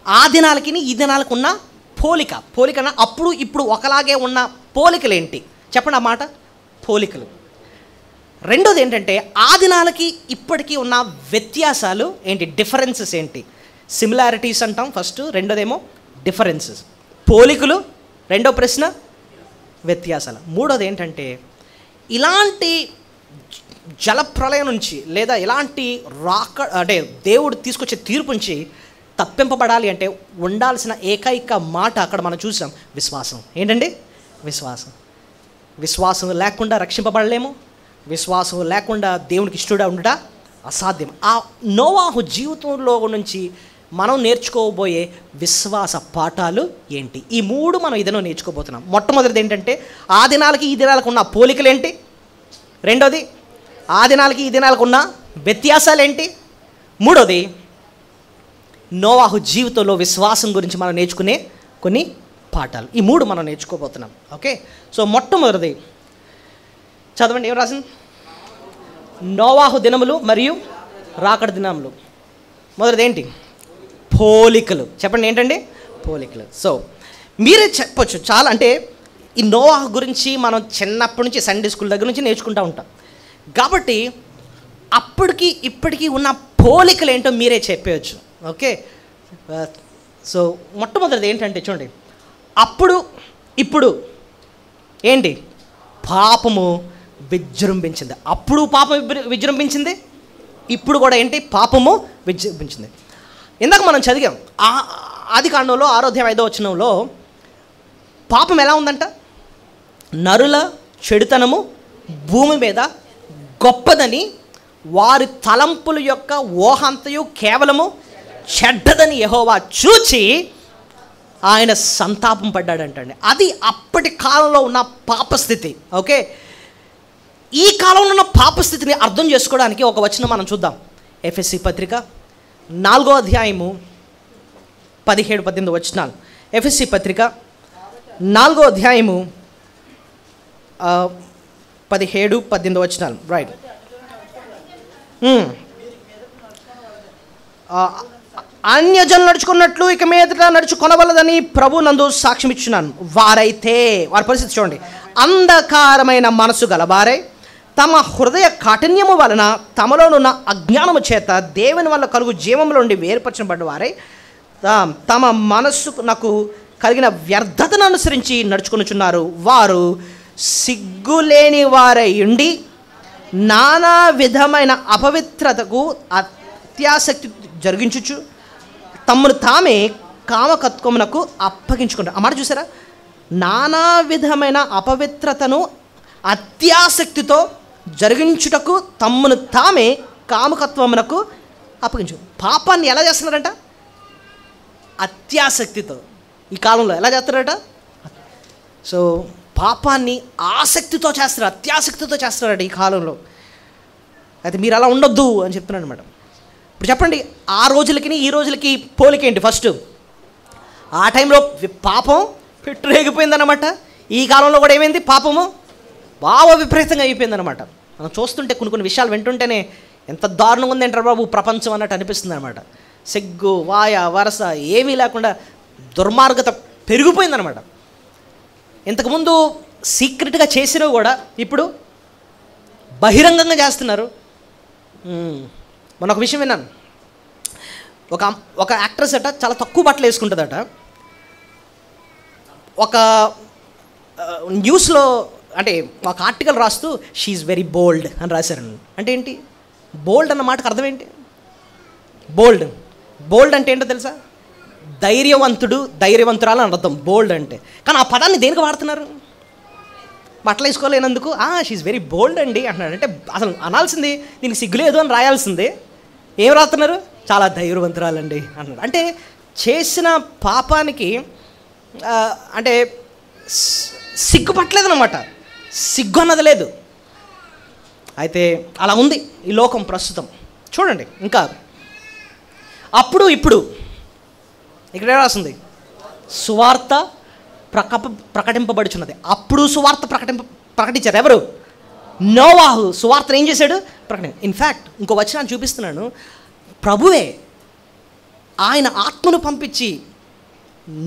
ఆ దినాలకి ఈ దినాలకు ఉన్న పోలికన అప్పుడు ఇప్పుడు ఒకలాగే ఉన్న పోలికలేంటి చెప్పండి. ఆ మాట పోలికలు. రెండోది ఏంటంటే ఆ దినాలకి ఇప్పటికీ ఉన్న వ్యత్యాసాలు ఏంటి, డిఫరెన్సెస్ ఏంటి. సిమిలారిటీస్ అంటాం ఫస్ట్, రెండోదేమో డిఫరెన్సెస్. పోలికలు రెండో ప్రశ్న, వ్యత్యాసాలు మూడోది ఏంటంటే ఇలాంటి జలప్రళయం నుంచి లేదా ఇలాంటి అంటే దేవుడు తీసుకొచ్చే తీర్పు నుంచి తప్పింపబడాలి అంటే ఉండాల్సిన ఏకైక మాట అక్కడ మనం చూసాం, విశ్వాసం. ఏంటండి? విశ్వాసం. విశ్వాసం లేకుండా రక్షింపబడలేము. విశ్వాసం లేకుండా దేవునికి ఇష్టడుగా ఉండట అసాధ్యం. ఆ నోవాహు జీవితంలో నుంచి మనం నేర్చుకోబోయే విశ్వాస పాఠాలు ఏంటి? ఈ 3 మనం ఇదేనో నేర్చుకోబోతున్నాం. మొట్టమొదటిది ఏంటంటే ఆ దినాలకి ఈ దినాలకు ఉన్న పోలికలు ఏంటి, రెండోది ఆ దినాలకి ఈ దినాలకు ఉన్న వ్యత్యాసాలు ఏంటి, మూడోది నోవాహు జీవితంలో విశ్వాసం గురించి మనం నేర్చుకునే కొన్ని పాఠాలు. ఈ 3 మనం నేర్చుకోబోతున్నాం. ఓకే, సో మొట్టమొదటిది చదవండి. ఏం రాసింది? నోవాహు దినములు మరియు రాకడ దినములు. మొదటిది ఏంటి? పోలికలు. చెప్పండి, ఏంటండి? పోలికలు. సో మీరే చెప్పొచ్చు చాలా, అంటే ఈ నోవాహు గురించి మనం చిన్నప్పటి నుంచి సండే స్కూల్ దగ్గర నుంచి నేర్చుకుంటూ ఉంటాం కాబట్టి అప్పటికి ఇప్పటికీ ఉన్న పోలికలు ఏంటో మీరే చెప్పవచ్చు. ఓకే, సో మొట్టమొదటిది ఏంటంటే చూడండి, అప్పుడు ఇప్పుడు ఏంటి? పాపము విజృంభించింది. అప్పుడు పాపం విజృంభించింది, ఇప్పుడు కూడా ఏంటి? పాపము విజృంభించింది. ఇందాక మనం చదివాం ఆదికాండంలో 6వ అధ్యాయం 5వ వచనంలో పాపం ఎలా ఉందంట? నరుల చెడుతనము భూమి మీద గొప్పదని వారి తలంపుల యొక్క ఊహంతయు కేవలము చెడ్డదని యెహోవా చూచి ఆయన సంతాపం పడ్డాడంటండి. అది అప్పటి కాలంలో ఉన్న పాపస్థితి. ఓకే, ఈ కాలంలో ఉన్న పాపస్థితిని అర్థం చేసుకోవడానికి ఒక వచనం మనం చూద్దాం. ఎఫెసీ పత్రిక 4వ అధ్యాయము 17-18 వచనాలు. ఎఫెసీ పత్రిక 4వ అధ్యాయము 17-18 వచనాలు. రైట్. అన్యజనులు నడుచుకున్నట్లు ఇక మీదట నడుచుకొనవలదని ప్రభు నందు సాక్ష్యం ఇచ్చున్నాను. వారైతే, వారి పరిస్థితి చూడండి, అంధకారమైన మనసు గలవారై తమ హృదయ కాఠిన్యము వలన తమలోనున్న అజ్ఞానము చేత దేవుని వల్ల కలుగు జీవములో నుండి వేరుపరచబడ్డ వారై తమ మనస్సునకు కలిగిన వ్యర్థతను అనుసరించి నడుచుకొనుచున్నారు. వారు సిగ్గులేని వారై ఉండి నానా విధమైన అపవిత్రతకు అత్యాసక్తి జరిగించుచు తమను తామే కామకత్వమునకు అప్పగించుకుంటారు. ఆ మాట చూసారా? నానా విధమైన అపవిత్రతను అత్యాసక్తితో జరిగించుటకు తమ్మును తామే కామకత్వమునకు అప్పగించు. పాపాన్ని ఎలా చేస్తున్నారంట? అత్యాసక్తితో. ఈ కాలంలో ఎలా చేస్తారట? సో పాపాన్ని ఆసక్తితో చేస్తారు, అత్యాసక్తితో చేస్తారట ఈ కాలంలో. అయితే మీరు అలా ఉండొద్దు అని చెప్తున్నాను అనమాట. ఇప్పుడు చెప్పండి, ఆ రోజులకి ఈ రోజులకి పోలికేంటి? ఫస్ట్ ఆ టైంలో పాపం పెట్టరేగిపోయిందన్నమాట. ఈ కాలంలో కూడా ఏమైంది? పాపము బాగా విపరీతంగా అయిపోయిందనమాట. మనం చూస్తుంటే కొన్ని విషయాలు వింటుంటేనే ఎంత దారుణంగా ఉందంటారు బాబు ప్రపంచం అన్నట్టు అనిపిస్తుంది అనమాట. సిగ్గు వాయ వరస ఏమీ లేకుండా దుర్మార్గత పెరిగిపోయిందనమాట. ఇంతకుముందు సీక్రెట్గా చేసినవి కూడా ఇప్పుడు బహిరంగంగా చేస్తున్నారు. మొన్న ఒక విషయం విన్నాను. ఒక యాక్ట్రెస్ అట చాలా తక్కువ బట్టలు వేసుకుంటుందట. ఒక న్యూస్లో అంటే ఒక ఆర్టికల్ రాస్తూ షీఈ్ వెరీ బోల్డ్ అని రాశారు. అంటే ఏంటి బోల్డ్ అన్న మాటకు అర్థం ఏంటి? బోల్డ్ అంటే ఏంటో తెలుసా? ధైర్యవంతుడు, ధైర్యవంతురాలు అని అర్థం బోల్డ్ అంటే. కానీ ఆ పదాన్ని దేనికి వాడుతున్నారు? బట్టలు వేసుకోలేనందుకు షీఈ్ వెరీ బోల్డ్ అండి అంటున్నాడు. అంటే అసలు అనాల్సింది దీనికి సిగ్గులేదు అని రాయాల్సిందే. ఏం రాస్తున్నారు? చాలా ధైర్యవంతురాలండి అన్నాడు. అంటే చేసిన పాపానికి అంటే సిగ్గుపట్టలేదన్నమాట. సిగ్గు అన్నది లేదు. అయితే అలా ఉంది ఈ లోకం ప్రస్తుతం. చూడండి ఇంకా అప్పుడు ఇప్పుడు ఇక్కడ ఏం రాస్తుంది? సువార్త ప్రకటింపబడుచున్నది. అప్పుడు సువార్త ప్రకటించారు ఎవరు? నోవాహు సువార్తను ఏం చేశాడు? ఇన్ఫ్యాక్ట్ ఇంకో వచనాన్ని చూపిస్తున్నాను. ప్రభువే ఆయన ఆత్మను పంపించి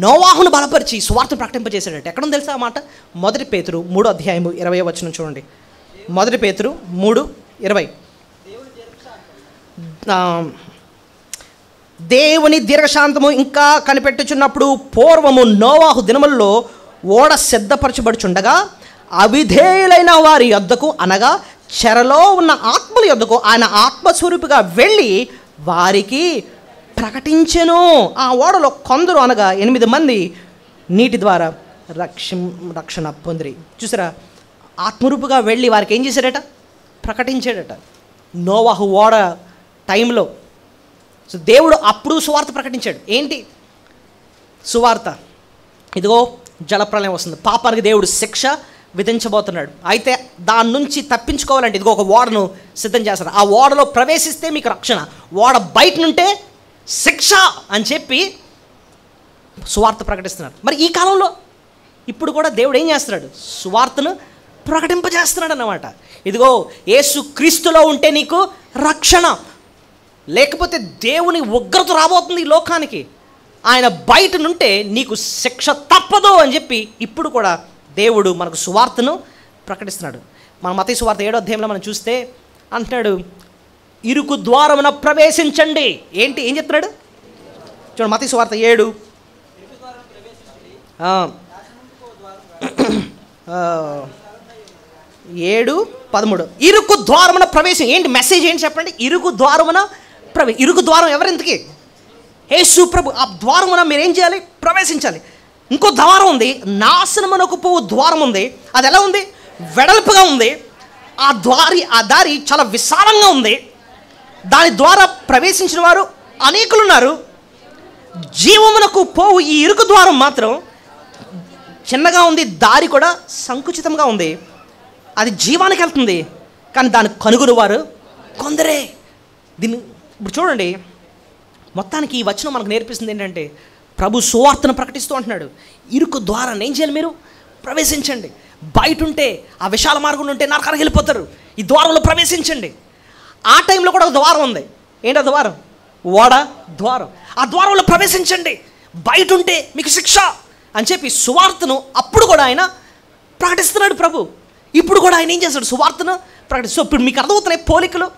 నోవాహును బలపరిచి సువార్తను ప్రకటింపజేశాడట. ఎక్కడుంది తెలుసా ఆ మాట? 1 పేతురు 3వ అధ్యాయము 20వ వచనం చూడండి. 1 పేతురు 3:20. దేవుని దీర్ఘశాంతము ఇంకా కనిపెట్టుచున్నప్పుడు పూర్వము నోవాహు దినములలో ఓడ సిద్ధపరచబడుచుండగా అవిధేయులైన వారి యొద్దకు అనగా చెరలో ఉన్న ఆత్మల యొద్దకు ఆయన ఆత్మస్వరూపిగా వెళ్ళి వారికి ప్రకటించెను. ఆ ఓడలో కొందరు అనగా 8 మంది నీటి ద్వారా రక్షణ పొందిరి. చూసారా, ఆత్మరూపుగా వెళ్ళి వారికి ఏం చేశాడట? ప్రకటించాడట. నోవాహు ఓడ టైంలో సో దేవుడు అప్పుడు సువార్త ప్రకటించాడు. ఏంటి సువార్త? ఇదిగో జలప్రలయం వస్తుంది, పాపానికి దేవుడు శిక్ష విధించబోతున్నాడు. అయితే దాని నుంచి తప్పించుకోవాలంటే ఇదిగో ఒక ఓడను సిద్ధం చేస్తారు. ఆ ఓడలో ప్రవేశిస్తే మీకు రక్షణ, ఓడ బయట నుంటే శిక్ష అని చెప్పి సువార్త ప్రకటిస్తున్నారు. మరి ఈ కాలంలో ఇప్పుడు కూడా దేవుడు ఏం చేస్తున్నాడు? సువార్తను ప్రకటింపజేస్తున్నాడు అన్నమాట. ఇదిగో యేసు క్రీస్తులో ఉంటే నీకు రక్షణ, లేకపోతే దేవుని ఉగ్రత రాబోతుంది ఈ లోకానికి, ఆయన బయట నుంటే నీకు శిక్ష తప్పదు అని చెప్పి ఇప్పుడు కూడా దేవుడు మనకు సువార్తను ప్రకటిస్తున్నాడు. మన మత్తయి సువార్త 7వ అధ్యాయంలో మనం చూస్తే అంటున్నాడు, ఇరుకు ద్వారమున ప్రవేశించండి. ఏం చెప్తున్నాడు చూడండి, మత్తయి సువార్త 7:13 ఇరుకు ద్వారమున ప్రవేశం. ఏంటి మెసేజ్? ఏంటి చెప్పండి? ఇరుకు ద్వారమున ఇరుకు ద్వారం ఎవరింతకి? యేసు ప్రభు. ఆ ద్వారమున మీరు ఏం చేయాలి? ప్రవేశించాలి. ఇంకో ద్వారం ఉంది, నాశనమునకు పోవు ద్వారం ఉంది. అది ఎలా ఉంది? వెడల్పుగా ఉంది. ఆ దారి చాలా విశాలంగా ఉంది. దాని ద్వారా ప్రవేశించిన వారు అనేకులు ఉన్నారు. జీవమునకు పోవు ఈ ఇరుకు ద్వారం మాత్రం చిన్నగా ఉంది, దారి కూడా సంకుచితంగా ఉంది. అది జీవానికి వెళ్తుంది, కానీ దాన్ని కనుగొని వారు కొందరే. దీన్ని ఇప్పుడు చూడండి, మొత్తానికి ఈ వచనం మనకు నేర్పిస్తుంది ఏంటంటే, ప్రభు సువార్తను ప్రకటిస్తూ అంటున్నాడు, ఇరుకు ద్వారాన్ని ఏం చేయాలి? మీరు ప్రవేశించండి. బయట ఉంటే ఆ విశాల మార్గం ఉంటే నరకానికి వెళ్ళిపోతారు, ఈ ద్వారంలో ప్రవేశించండి. ఆ టైంలో కూడా ఒక ద్వారం ఉంది. ఏంటి ఆ ద్వారం? ఓడ ద్వారం. ఆ ద్వారంలో ప్రవేశించండి, బయట ఉంటే మీకు శిక్ష అని చెప్పి సువార్తను అప్పుడు కూడా ఆయన ప్రకటిస్తున్నాడు ప్రభు. ఇప్పుడు కూడా ఆయన ఏం చేస్తాడు? సువార్తను ప్రకటిస్తూ. ఇప్పుడు మీకు అర్థమవుతున్నాయి పోలికలు.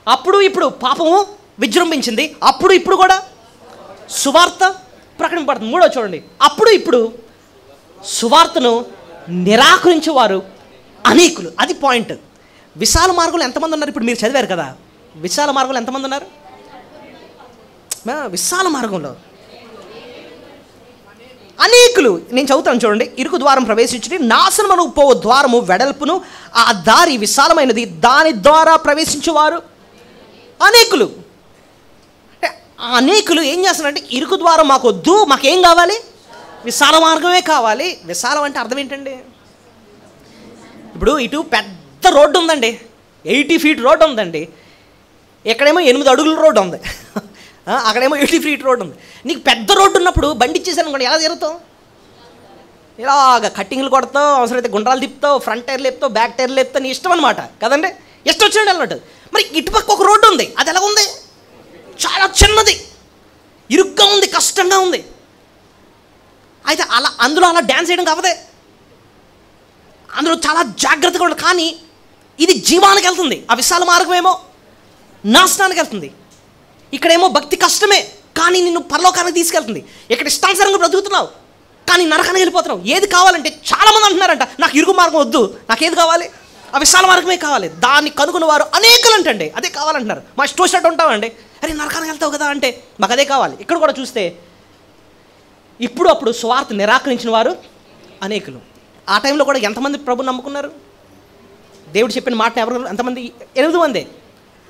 అప్పుడు ఇప్పుడు పాపము విజృంభించింది, అప్పుడు ఇప్పుడు కూడా సువార్త ప్రకటింపబడుతుంది. 3వ చూడండి, అప్పుడు ఇప్పుడు సువార్తను నిరాకరించేవారు అనేకులు. అది పాయింట్. విశాల మార్గంలో ఎంతమంది ఉన్నారు? ఇప్పుడు మీరు చదివారు కదా, విశాల మార్గంలో ఎంతమంది ఉన్నారు? విశాల మార్గంలో అనేకులు. నేను చదువుతాను చూడండి, ఇరుకు ద్వారం ప్రవేశించి నాశనమును పోవు ద్వారము వెడల్పును, ఆ దారి విశాలమైనది, దాని ద్వారా ప్రవేశించేవారు అనేకులు. అనేకులు ఏం చేస్తున్నారంటే, ఇరుకు ద్వారం మాకు వద్దు, మాకేం కావాలి? విశాల మార్గమే కావాలి. విశాలం అంటే అర్థం ఏంటండి? ఇప్పుడు ఇటు పెద్ద రోడ్డు ఉందండి, 80 feet రోడ్డు ఉందండి, ఎక్కడేమో 8 అడుగుల రోడ్డు ఉంది, అక్కడేమో 80 feet రోడ్డు ఉంది. నీకు పెద్ద రోడ్డు ఉన్నప్పుడు బండి ఇచ్చేసాను అనుకోండి, ఎలా తిరుగుతావు? ఇలాగ కట్టింగ్లు కొడతావు, అవసరమైతే గుండ్రాలు తిప్పుతావు, ఫ్రంట్ టైర్లు లేపుతావు, బ్యాక్ టైర్లు లేపుతావు, నీ ఇష్టం అనమాట కదండి, ఇష్టం వచ్చినట్టు అన్నట్టు. మరి ఇటుపక్క ఒక రోడ్డు ఉంది, అది ఎలా ఉంది? చాలా చిన్నది, ఇరుగ్గా ఉంది, కష్టంగా ఉంది. అయితే అందులో అలా డ్యాన్స్ చేయడం కావదే, అందులో చాలా జాగ్రత్తగా ఉండదు. కానీ ఇది జీవానికి వెళ్తుంది, ఆ విశాల మార్గం ఏమో నాశనానికి వెళ్తుంది. ఇక్కడేమో భక్తి కష్టమే, కానీ నిన్ను పరలోకానికి తీసుకెళ్తుంది. ఇక్కడ ఇష్టానుసారంగా బ్రతుకుతున్నావు, కానీ నరకానికి వెళ్ళిపోతున్నావు. ఏది కావాలంటే చాలామంది అంటున్నారంట, నాకు ఇరుగు మార్గం వద్దు, నాకేది కావాలి? ఆ విశాల మార్గమే కావాలి. దాన్ని కనుగొన్న వారు అనేకులు అంటండి అదే కావాలంటున్నారు. మా ఇష్టం వచ్చినట్టు ఉంటామండి, అరే నరకానికి వెళ్తావు కదా అంటే మాకు అదే కావాలి. ఇక్కడ కూడా చూస్తే ఇప్పుడు అప్పుడు స్వార్థ నిరాకరించిన వారు అనేకులు. ఆ టైంలో కూడా ఎంతమంది ప్రభుని నమ్ముకున్నారు? దేవుడు చెప్పిన మాటను ఎవరు? ఎంతమంది? 8 మందే.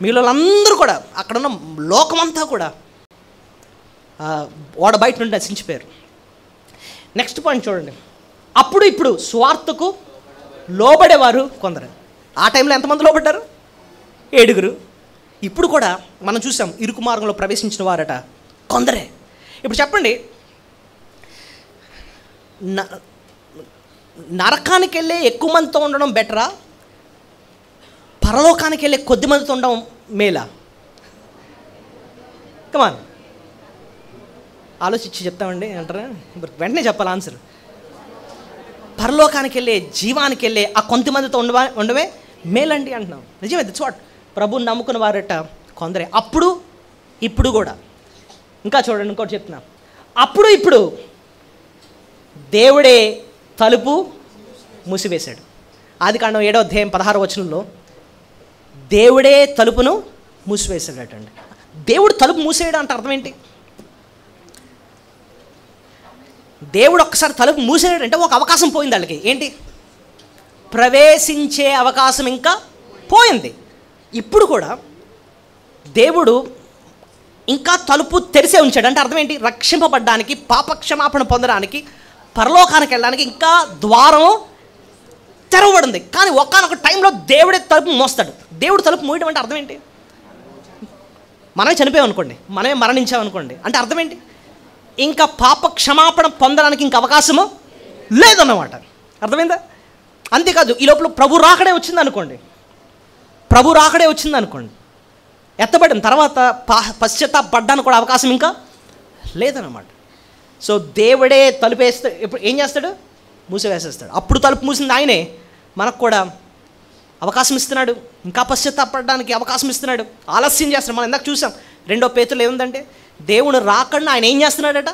మీలో అందరూ కూడా అక్కడున్న లోకమంతా కూడా ఓడ బయట నుండి నశించిపోయారు. నెక్స్ట్ పాయింట్ చూడండి, అప్పుడు ఇప్పుడు స్వార్థకు లోబడేవారు కొందరు. ఆ టైంలో ఎంతమంది లోబడ్డారు? 7. ఇప్పుడు కూడా మనం చూసాం, ఇరుకు మార్గంలో ప్రవేశించిన వారట కొందరే. ఇప్పుడు చెప్పండి, నరకానికి వెళ్ళే ఎక్కువ మందితో ఉండడం బెటరా, పరలోకానికి వెళ్ళే కొద్ది మందితో ఉండడం మేలా? కమాన్ ఆలోచించి చెప్తామండి అంటారా? వెంటనే చెప్పాలి ఆన్సర్. పరలోకానికి వెళ్ళే, జీవానికి వెళ్ళే ఆ కొంతమందితో ఉండవే మేలండి అంటున్నాం. నిజమే, దట్స్ వాట్. ప్రభుని నమ్ముకున్న వారట కొందరే. అప్పుడు ఇప్పుడు కూడా. ఇంకా చూడండి, ఇంకోటి చెప్తున్నా, అప్పుడు ఇప్పుడు దేవుడే తలుపు మూసివేశాడు. ఆదికాండం 7వ అధ్యాయం 16వ వచనంలో దేవుడే తలుపును మూసివేశాడటండి. దేవుడు తలుపు మూసేయడం అంటే అర్థం ఏంటి? దేవుడు ఒక్కసారి తలుపు మూసేటంటే ఒక అవకాశం పోయింది వాళ్ళకి. ఏంటి? ప్రవేశించే అవకాశం ఇంకా పోయింది. ఇప్పుడు కూడా దేవుడు ఇంకా తలుపు తెరిసే ఉంచాడు. అంటే అర్థం ఏంటి? రక్షింపబడ్డానికి, పాపక్షమాపణ పొందడానికి, పరలోకానికి వెళ్ళడానికి ఇంకా ద్వారం తెరవబడింది. కానీ ఒక్కనొక టైంలో దేవుడే తలుపు మోస్తాడు. దేవుడు తలుపు మూయడం అంటే అర్థం ఏంటి? మనమే చనిపోయాం అనుకోండి, మనమే మరణించామనుకోండి, అంటే అర్థం ఏంటి? ఇంకా పాప క్షమాపణ పొందడానికి ఇంకా అవకాశము లేదన్నమాట. అర్థమైందా? అంతేకాదు, ఈ లోపల ప్రభు రాకడే వచ్చిందనుకోండి, ఎత్తబడిన తర్వాత పశ్చాత్తాపడ్డానికి కూడా అవకాశం ఇంకా లేదన్నమాట. సో దేవుడే తలుపు వేస్తాడు. ఇప్పుడు ఏం చేస్తాడు? మూసివేసేస్తాడు. అప్పుడు తలుపు మూసింది ఆయనే, మనకు కూడా అవకాశం ఇస్తున్నాడు, ఇంకా పశ్చాత్తాపడడానికి అవకాశం ఇస్తున్నాడు. ఆలస్యం చేస్తున్నాడు. మనం ఇందాక చూసాం 2 పేతురులో ఏముందంటే, దేవుడు రాకుండా ఆయన ఏం చేస్తున్నాడట?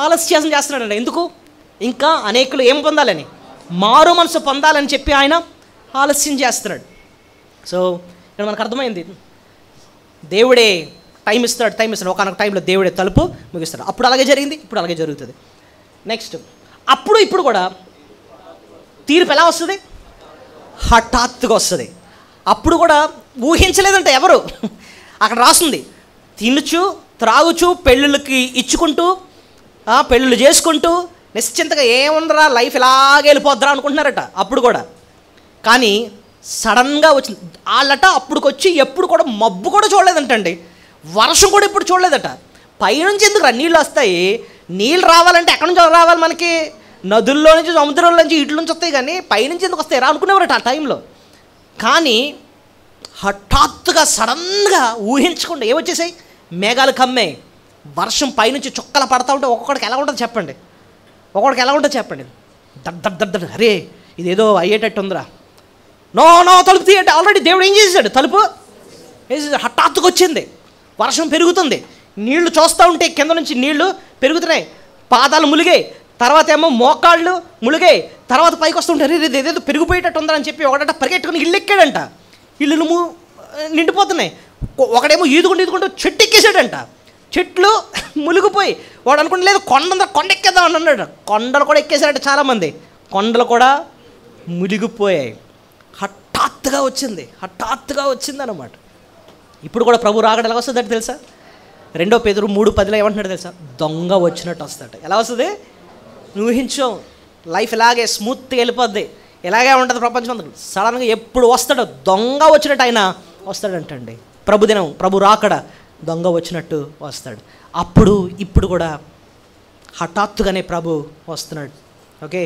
ఆలస్యం చేస్తున్నాడట. ఎందుకు? ఇంకా అనేకులు ఏం పొందాలని? మారు మనసు పొందాలని చెప్పి ఆయన ఆలస్యం చేస్తున్నాడు. సో ఇక్కడ మనకు అర్థమైంది, దేవుడే టైం ఇస్తాడు. ఒకనొక టైంలో దేవుడే తలుపు ముగిస్తాడు. అప్పుడు అలాగే జరిగింది, ఇప్పుడు అలాగే జరుగుతుంది. నెక్స్ట్, అప్పుడు ఇప్పుడు కూడా తీర్పు ఎలా వస్తుంది? హఠాత్తుగా వస్తుంది. అప్పుడు కూడా ఊహించలేదంటే ఎవరు? అక్కడ రాస్తుంది, తినుచు త్రాగుచు పెళ్ళిళ్ళకి ఇచ్చుకుంటూ, పెళ్ళిళ్ళు చేసుకుంటూ నిశ్చింతగా ఏముందరా లైఫ్ ఇలాగే వెళ్ళిపోద్దారా అనుకుంటున్నారట అప్పుడు కూడా. కానీ సడన్గా వచ్చింది వాళ్ళట. అప్పుడుకొచ్చి ఎప్పుడు కూడా మబ్బు కూడా చూడలేదంటండి, వర్షం కూడా ఇప్పుడు చూడలేదట. పైనుంచి ఎందుకు నీళ్ళు వస్తాయి? నీళ్ళు రావాలంటే ఎక్కడి నుంచి రావాలి? మనకి నదుల్లో నుంచి, సముద్రంలో నుంచి, ఇట్ల నుంచి వస్తాయి. కానీ పైనుంచి ఎందుకు వస్తాయి రా అనుకునేవారట ఆ టైంలో. కానీ హఠాత్తుగా సడన్గా ఊహించకుండా ఏమొచ్చేసాయి? మేఘాలు కమ్మాయి, వర్షం పైనుంచి చుక్కలు పడతా ఉంటే ఒక్కొక్కడికి ఎలా ఉంటుంది చెప్పండి? దడ్ అరే ఇదేదో అయ్యేటట్టు ఉందిరా, నో తలుపు తీయండి. ఆల్రెడీ దేవుడు ఏం చేశాడు? తలుపు వేసేసాడు. హఠాత్తుగా వచ్చింది, వర్షం పెరుగుతుంది, నీళ్లు చూస్తూ ఉంటే కింద నుంచి నీళ్లు పెరుగుతున్నాయి, పాదాలు ములిగాయి, తర్వాత ఏమో మోకాళ్ళు ములిగాయి, తర్వాత పైకి వస్తుంటారు, ఇదేదో పెరిగిపోయేటట్టు ఉందని చెప్పి ఒకటట పరిగెట్టుకుని ఇల్లు ఎక్కాడంట. ఇల్లులు నిండిపోతున్నాయి. ఒకడేమో ఈదుకుంటూ చెట్టు ఎక్కేసాడంట. చెట్లు ములిగిపోయి వాడు అనుకుంటే లేదు కొండ ఎక్కేద్దాం అని అన్నాడు. కొండలు కూడా ఎక్కేసాడంట చాలామంది. కొండలు కూడా ములిగిపోయాయి. హఠాత్తుగా వచ్చింది అన్నమాట. ఇప్పుడు కూడా ప్రభు రాకడ ఎలా వస్తుందంటే తెలుసా? 2 పేతురు 3:10 ఏమంటున్నాడు తెలుసా? దొంగ వచ్చినట్టు వస్తాడట. ఎలా వస్తుంది? ఊహించాం, లైఫ్ ఇలాగే స్మూత్గా వెళ్ళిపోద్ది, ఇలాగే ఉంటుంది ప్రపంచం అంతా. సడన్గా ఎప్పుడు వస్తాడో దొంగ వచ్చినట్టు ఆయన వస్తాడంటండి. ప్రభుదినం, ప్రభు రాకడ దొంగ వచ్చినట్టు వస్తాడు. అప్పుడు ఇప్పుడు కూడా హఠాత్తుగానే ప్రభు వస్తున్నాడు. ఓకే,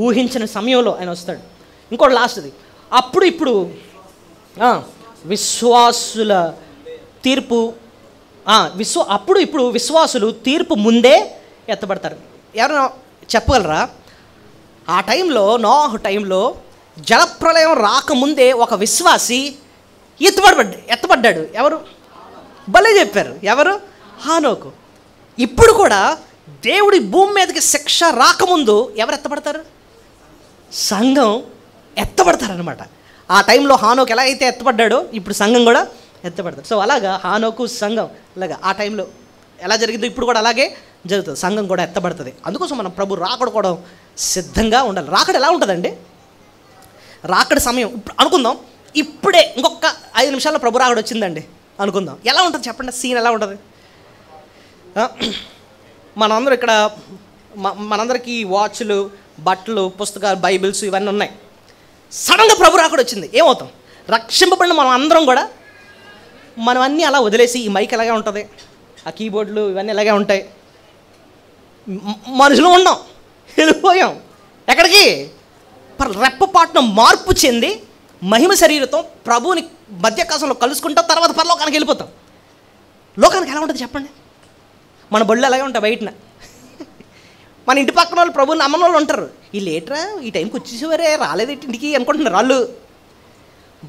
ఊహించిన సమయంలో ఆయన వస్తాడు. ఇంకోటి లాస్ట్ది, అప్పుడు ఇప్పుడు విశ్వాసుల తీర్పు, అప్పుడు ఇప్పుడు విశ్వాసులు తీర్పు ముందే ఎత్తబడతారు. ఎవరైనా చెప్పగలరా? ఆ టైంలో, నోహు టైంలో జలప్రలయం రాకముందే ఒక విశ్వాసి ఎత్తబడ్డాడు. ఎవరు? భలే చెప్పారు. ఎవరు? హానోకు. ఇప్పుడు కూడా దేవుడి భూమి మీదకి శిక్ష రాకముందు ఎవరు ఎత్తబడతారు? సంఘం ఎత్తబడతారనమాట. ఆ టైంలో హానోకు ఎలా అయితే ఎత్తబడ్డాడో ఇప్పుడు సంఘం కూడా ఎత్తబడతారు. సో అలాగా హానోకు సంఘం అలాగా ఆ టైంలో ఎలా జరిగిందో ఇప్పుడు కూడా అలాగే జరుగుతుంది. సంఘం కూడా ఎత్తబడుతుంది. అందుకోసం మనం ప్రభు రాకడ కూడా సిద్ధంగా ఉండాలి. రాకడ ఎలా ఉంటుందండి? రాకడ సమయం ఇప్పుడు అనుకుందాం, ఇప్పుడే ఇంకొక 5 నిమిషాల్లో ప్రభు రాకడ వచ్చిందండి అనుకుందాం. ఎలా ఉంటుంది చెప్పండి? సీన్ ఎలా ఉంటుంది? మనందరూ ఇక్కడ మనందరికీ వాచ్లు, బట్టలు, పుస్తకాలు, బైబిల్స్ ఇవన్నీ ఉన్నాయి. సడన్గా ప్రభు రాకడ వచ్చింది, ఏమవుతాం? రక్షింపబడిన మనం అందరం కూడా మనం అన్నీ అలా వదిలేసి, ఈ మైక్ ఎలాగే ఉంటుంది, ఆ కీబోర్డులు ఇవన్నీ ఇలాగే ఉంటాయి, మనుషులు ఉన్నాం, వెళ్ళిపోయాం. ఎక్కడికి? రెప్పపాటున మార్పు చెంది మహిమ శరీరంతో ప్రభువుని మధ్యకాశంలో కలుసుకుంటాం. తర్వాత పరలోకానికి వెళ్ళిపోతాం. లోకానికి ఎలా ఉంటుంది చెప్పండి? మన బళ్ళు అలాగే ఉంటాయి బయటన. మన ఇంటి పక్కన వాళ్ళు ప్రభువుని నమ్మని వాళ్ళు ఉంటారు. వీళ్ళు ఏట్రా ఈ టైంకి వచ్చేసేవారే, రాలేదు ఇంటికి అనుకుంటున్నారు. వాళ్ళు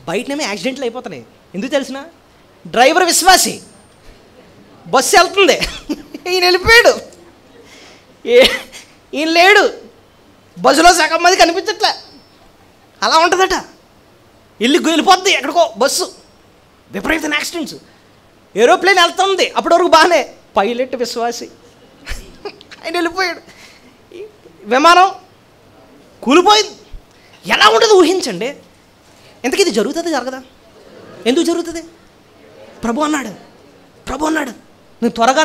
బయటనేమో యాక్సిడెంట్లు అయిపోతున్నాయి. ఎందుకు తెలిసిన? డ్రైవర్ విశ్వాసి, బస్సు వెళ్తుంది, ఈయన వెళ్ళిపోయాడు, ఈయన లేడు, బస్సులో సగం మంది కనిపించట్లే. అలా ఉంటుందట. వెళ్ళిపోద్ది ఎక్కడికో బస్సు, విపరీతమైన యాక్సిడెంట్స్. ఏరోప్లేన్ వెళ్తుంది, అప్పటి వరకు బాగానే, పైలట్ విశ్వాసి, ఆయన వెళ్ళిపోయాడు. విమానం కూలిపోయింది. ఎలా ఉంటుంది ఊహించండి. ఇంతకీ ఇది జరగదా? ఎందుకు జరుగుతుంది? ప్రభు అన్నాడు నేను త్వరగా